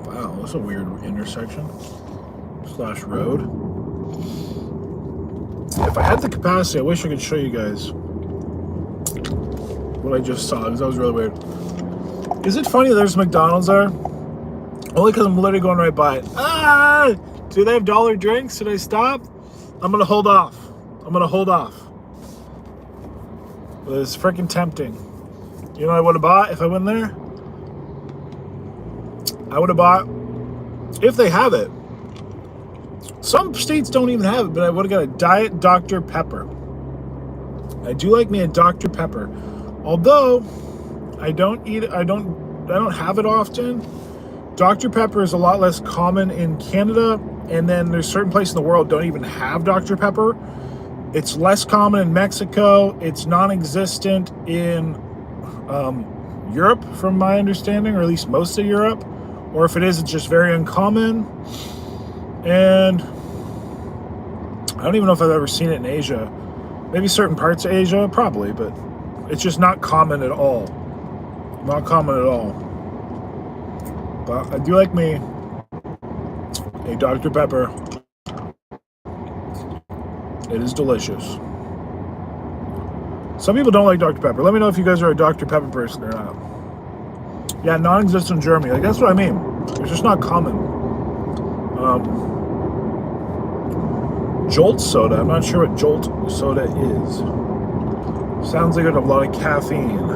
Wow, this is a weird intersection / road. If I had the capacity, I wish I could show you guys what I just saw, because that was really weird. Is it funny there's McDonald's there? Only because I'm literally going right by it. Ah! Do they have dollar drinks? Should I stop? I'm going to hold off. But it's freaking tempting. You know what I would have bought if I went there? I would have bought, if they have it. Some states don't even have it, but I would have got a Diet Dr. Pepper. I do like me a Dr. Pepper. Although I don't have it often. Dr. Pepper is a lot less common in Canada, and then there's certain places in the world don't even have Dr. Pepper. It's less common in Mexico. It's non-existent in Europe, from my understanding, or at least most of Europe. Or if it is, it's just very uncommon. And I don't even know if I've ever seen it in Asia. Maybe certain parts of Asia, probably, but it's just not common at all. Not common at all. But I do like me a Dr. Pepper. It is delicious. Some people don't like Dr. Pepper. Let me know if you guys are a Dr. Pepper person or not. Yeah, non-existent in Germany. Like, that's what I mean. It's just not common. Jolt soda. I'm not sure what Jolt soda is. Sounds like it has a lot of caffeine.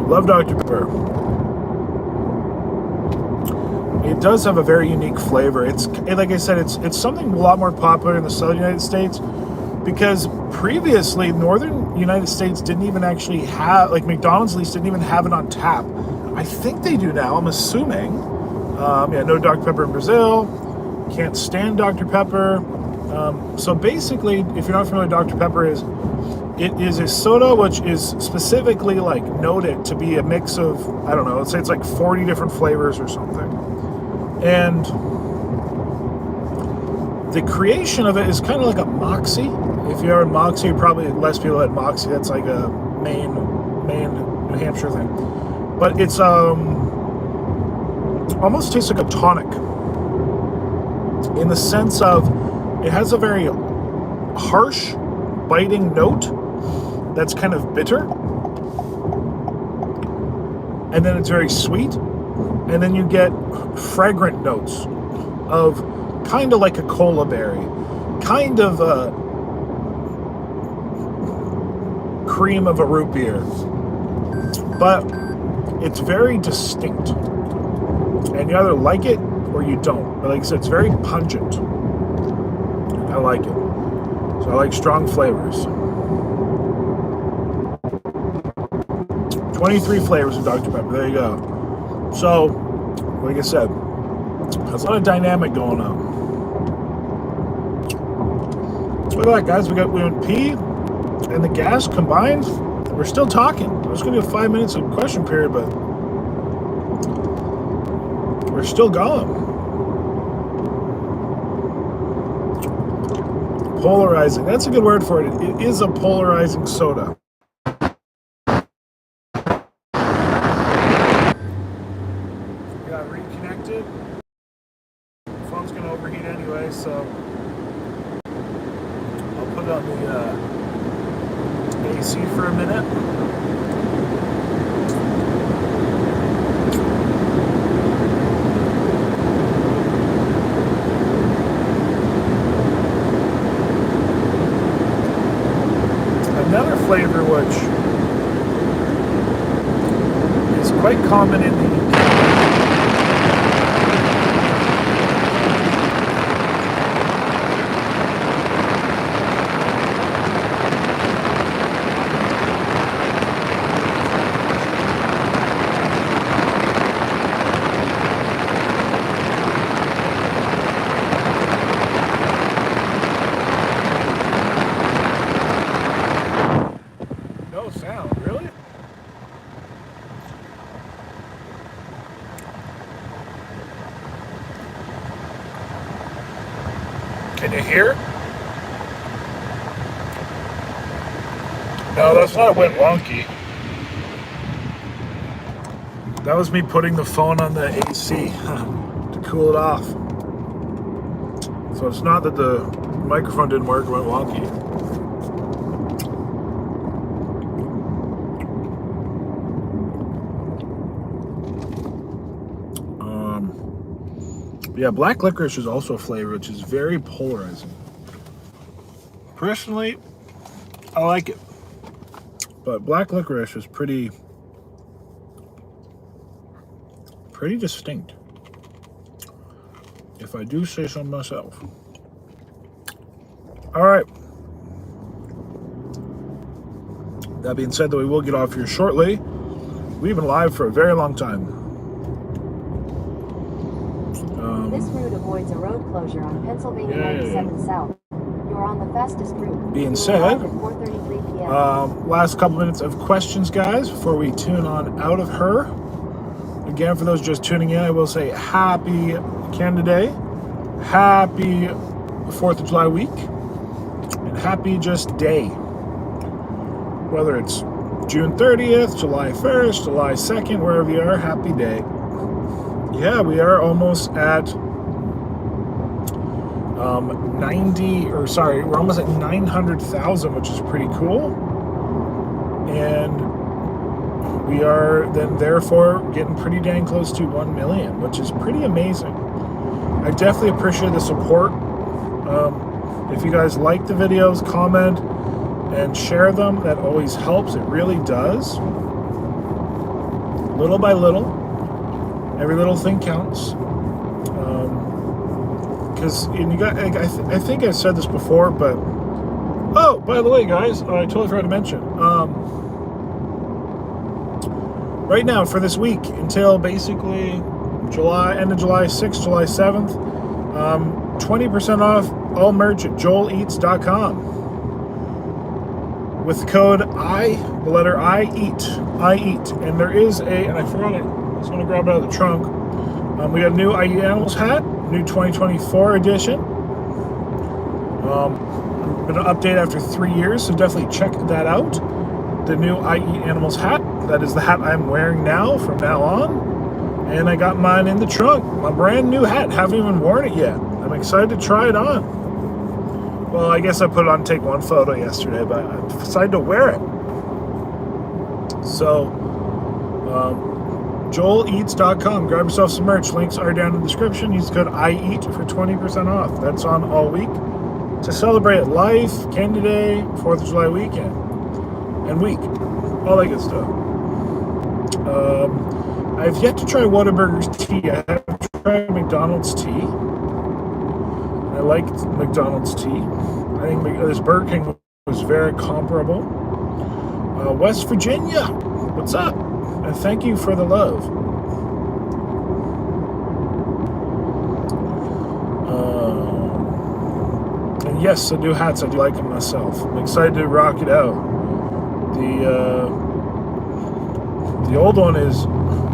Love Dr. Pepper. It does have a very unique flavor. It's like I said, it's something a lot more popular in the southern United States, because previously northern United States didn't even actually have, like McDonald's at least didn't even have it on tap. I think they do now, I'm assuming. Yeah, no Dr. Pepper in Brazil. Can't stand Dr. Pepper. So basically, if you're not familiar with Dr. Pepper, it is a soda which is specifically like noted to be a mix of, I don't know, let's say it's like 40 different flavors or something. And the creation of it is kind of like a Moxie. If you're in Moxie, probably less people had Moxie. That's like a Maine, New Hampshire thing. But it's almost tastes like a tonic, in the sense of it has a very harsh, biting note that's kind of bitter, and then it's very sweet, and then you get fragrant notes of kind of like a cola berry, kind of a cream of a root beer, but it's very distinct, and you either like it or you don't. But like I said, it's very pungent. I like it. So I like strong flavors. 23 flavors of Dr. Pepper. There you go. So, like I said, there's a lot of dynamic going on. Look at that, guys. We went P and the gas combined We're still talking. I was going to do 5 minutes of question period, but we're still going. Polarizing. That's a good word for it. It is a polarizing soda. We got reconnected. The phone's going to overheat anyway, so I'll put it on the AC for a minute. Another flavor which is quite common in the UK. No sound, really? Can you hear? No, that's not went wonky. That was me putting the phone on the AC to cool it off. So it's not that the microphone didn't work, it went wonky. Yeah, black licorice is also a flavor which is very polarizing. Personally, I like it. But black licorice is pretty distinct, if I do say so myself. All right. That being said, though, we will get off here shortly. We've been live for a very long time. This route avoids a road closure on Pennsylvania 97 South. You're on the fastest route. Being said, 4:33 p.m. Last couple minutes of questions, guys, before we tune on out of her. Again, for those just tuning in, I will say happy Canada Day, happy 4th of July week, and happy just day. Whether it's June 30th, July 1st, July 2nd, wherever you are, happy day. Yeah, we are almost at we're almost at 900,000, which is pretty cool. And we are then therefore getting pretty dang close to 1 million, which is pretty amazing. I definitely appreciate the support. If you guys like the videos, comment and share them. That always helps. It really does. Little by little, every little thing counts. Because you got, I think I said this before, but oh, by the way, guys, I totally forgot to mention. Right now, for this week, until basically end of July 6th, July 7th, 20% off all merch at joeleats.com. With the code the letter I eat. And there is and I forgot it, I was going to grab it out of the trunk. We got a new I Eat Animals hat, new 2024 edition. Been an update after 3 years, so definitely check that out. The new I Eat Animals hat. That is the hat I'm wearing now from now on. And I got mine in the trunk. My brand new hat. Haven't even worn it yet. I'm excited to try it on. Well, I guess I put it on take one photo yesterday, but I decided to wear it. So, joeleats.com. Grab yourself some merch. Links are down in the description. Use code IEAT for 20% off. That's on all week to celebrate life, Canada Day, 4th of July weekend, and week. All that good stuff. I've yet to try Whataburger's tea. I have tried McDonald's tea. I liked McDonald's tea. I think this Burger King was very comparable. West Virginia, what's up? And thank you for the love. And yes, the new hats, I do like them myself. I'm excited to rock it out. The old one is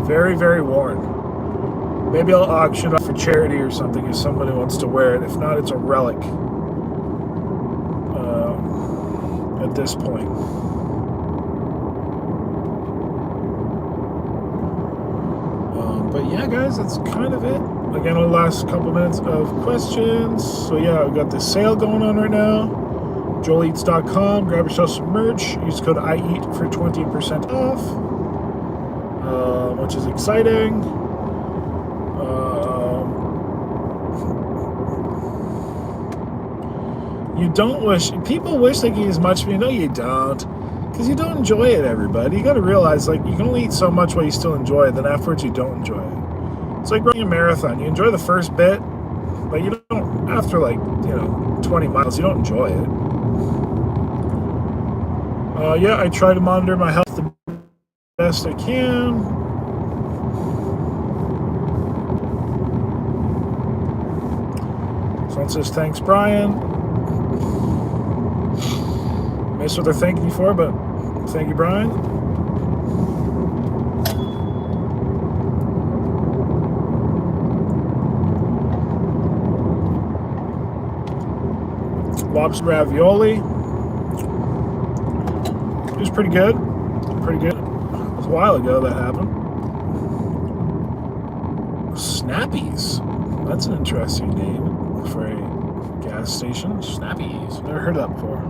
very, very worn. Maybe I'll auction it off for charity or something if somebody wants to wear it. If not, it's a relic at this point. But yeah, guys, that's kind of it. Again, the last couple minutes of questions. So yeah, I've got this sale going on right now. JoelEats.com. Grab yourself some merch. Use code IEAT for 20% off, which is exciting. You don't wish, people wish they could eat as much, but you know you don't, because you don't enjoy it, everybody. You got to realize, like, you can only eat so much while you still enjoy it, then afterwards you don't enjoy it. It's like running a marathon. You enjoy the first bit, but you don't, after, like, 20 miles, you don't enjoy it. Yeah, I try to monitor my health the best I can. Someone says, thanks, Brian. Missed what they're thanking you for, but thank you, Brian. Lobster ravioli. It was pretty good. Pretty good. It was a while ago that happened. Snappies. That's an interesting name for a gas station. Snappies. Never heard of that before.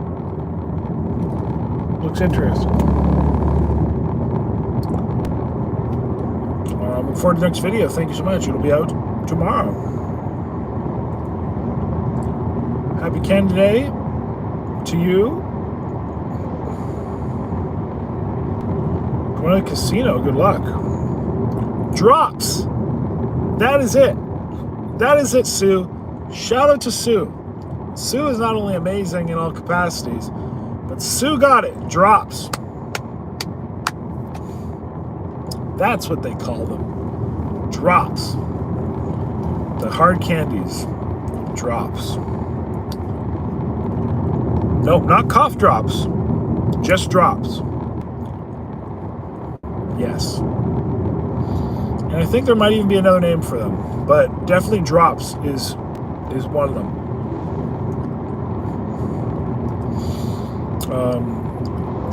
Looks interesting. Look forward to the next video. Thank you so much. It'll be out tomorrow. Happy Canada Day to you. Going to the casino. Good luck. Drops. That is it. That is it, Sue. Shout out to Sue. Sue is not only amazing in all capacities, but Sue got it. Drops. That's what they call them. Drops. The hard candies. Drops. Nope, not cough drops. Just drops. Yes. And I think there might even be another name for them, but definitely drops is one of them.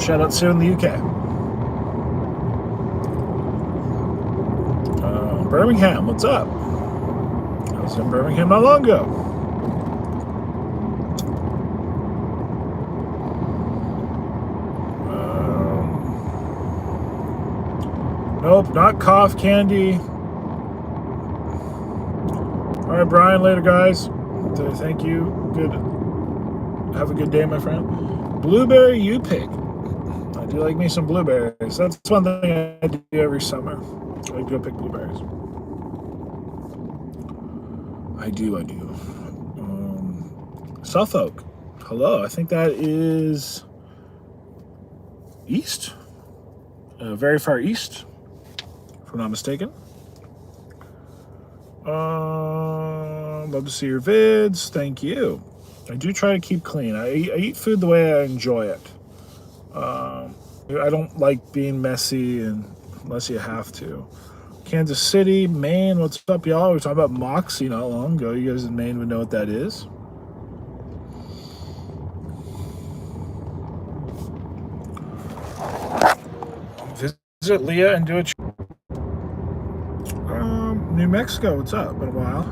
Shout out Sue in the UK. Birmingham, what's up? I was in Birmingham not long ago. Nope, not cough candy. All right, Brian, later, guys. Thank you. Good. Have a good day, my friend. Blueberry you pick. I do like me some blueberries. That's one thing I do every summer. I like to go pick blueberries. I do. Suffolk. Hello. I think that is east. Very far east, if I'm not mistaken. Love to see your vids. Thank you. I do try to keep clean. I eat food the way I enjoy it. I don't like being messy unless you have to. Kansas City, Maine. What's up, y'all? We were talking about Moxie not long ago. You guys in Maine would know what that is. Visit Leah and do a New Mexico, what's up? Been a while.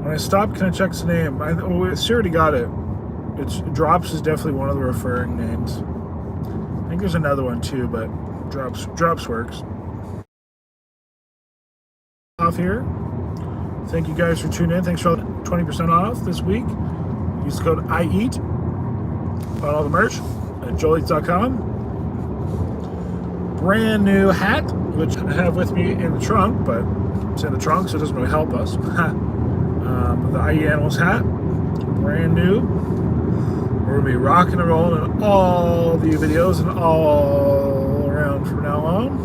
When I stop, can I check the name? She already got it. Drops is definitely one of the referring names. I think there's another one too, but Drops works. Off here. Thank you guys for tuning in. Thanks for 20% off this week. Use the code IEAT on all the merch at JoelEats.com. Brand new hat, which I have with me in the trunk, but it's in the trunk, so it doesn't really help us. The IE Animals hat, brand new. We're gonna be rocking and rolling in all the videos and all around from now on.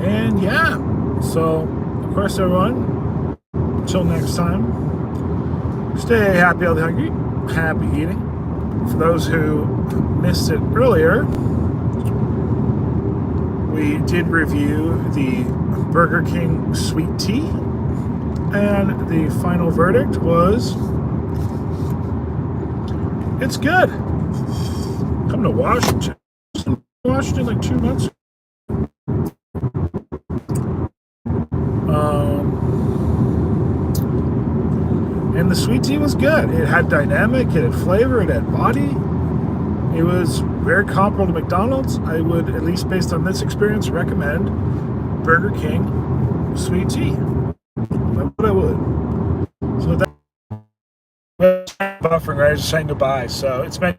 And yeah, so of course, everyone, until next time, stay happy, healthy, hungry, happy eating. For those who missed it earlier, we did review the Burger King sweet tea, and the final verdict was it's good. Come to Washington. Washington like 2 months. And the sweet tea was good. It had dynamic, it had flavor, it had body. It was very comparable to McDonald's. I would, at least based on this experience, recommend Burger King sweet tea. That's what I would. So that's buffering, right? Just saying goodbye. So it's meant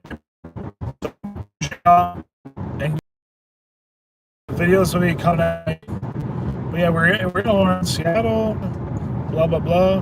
and videos will be coming out. But yeah, we're in Seattle. Blah blah blah.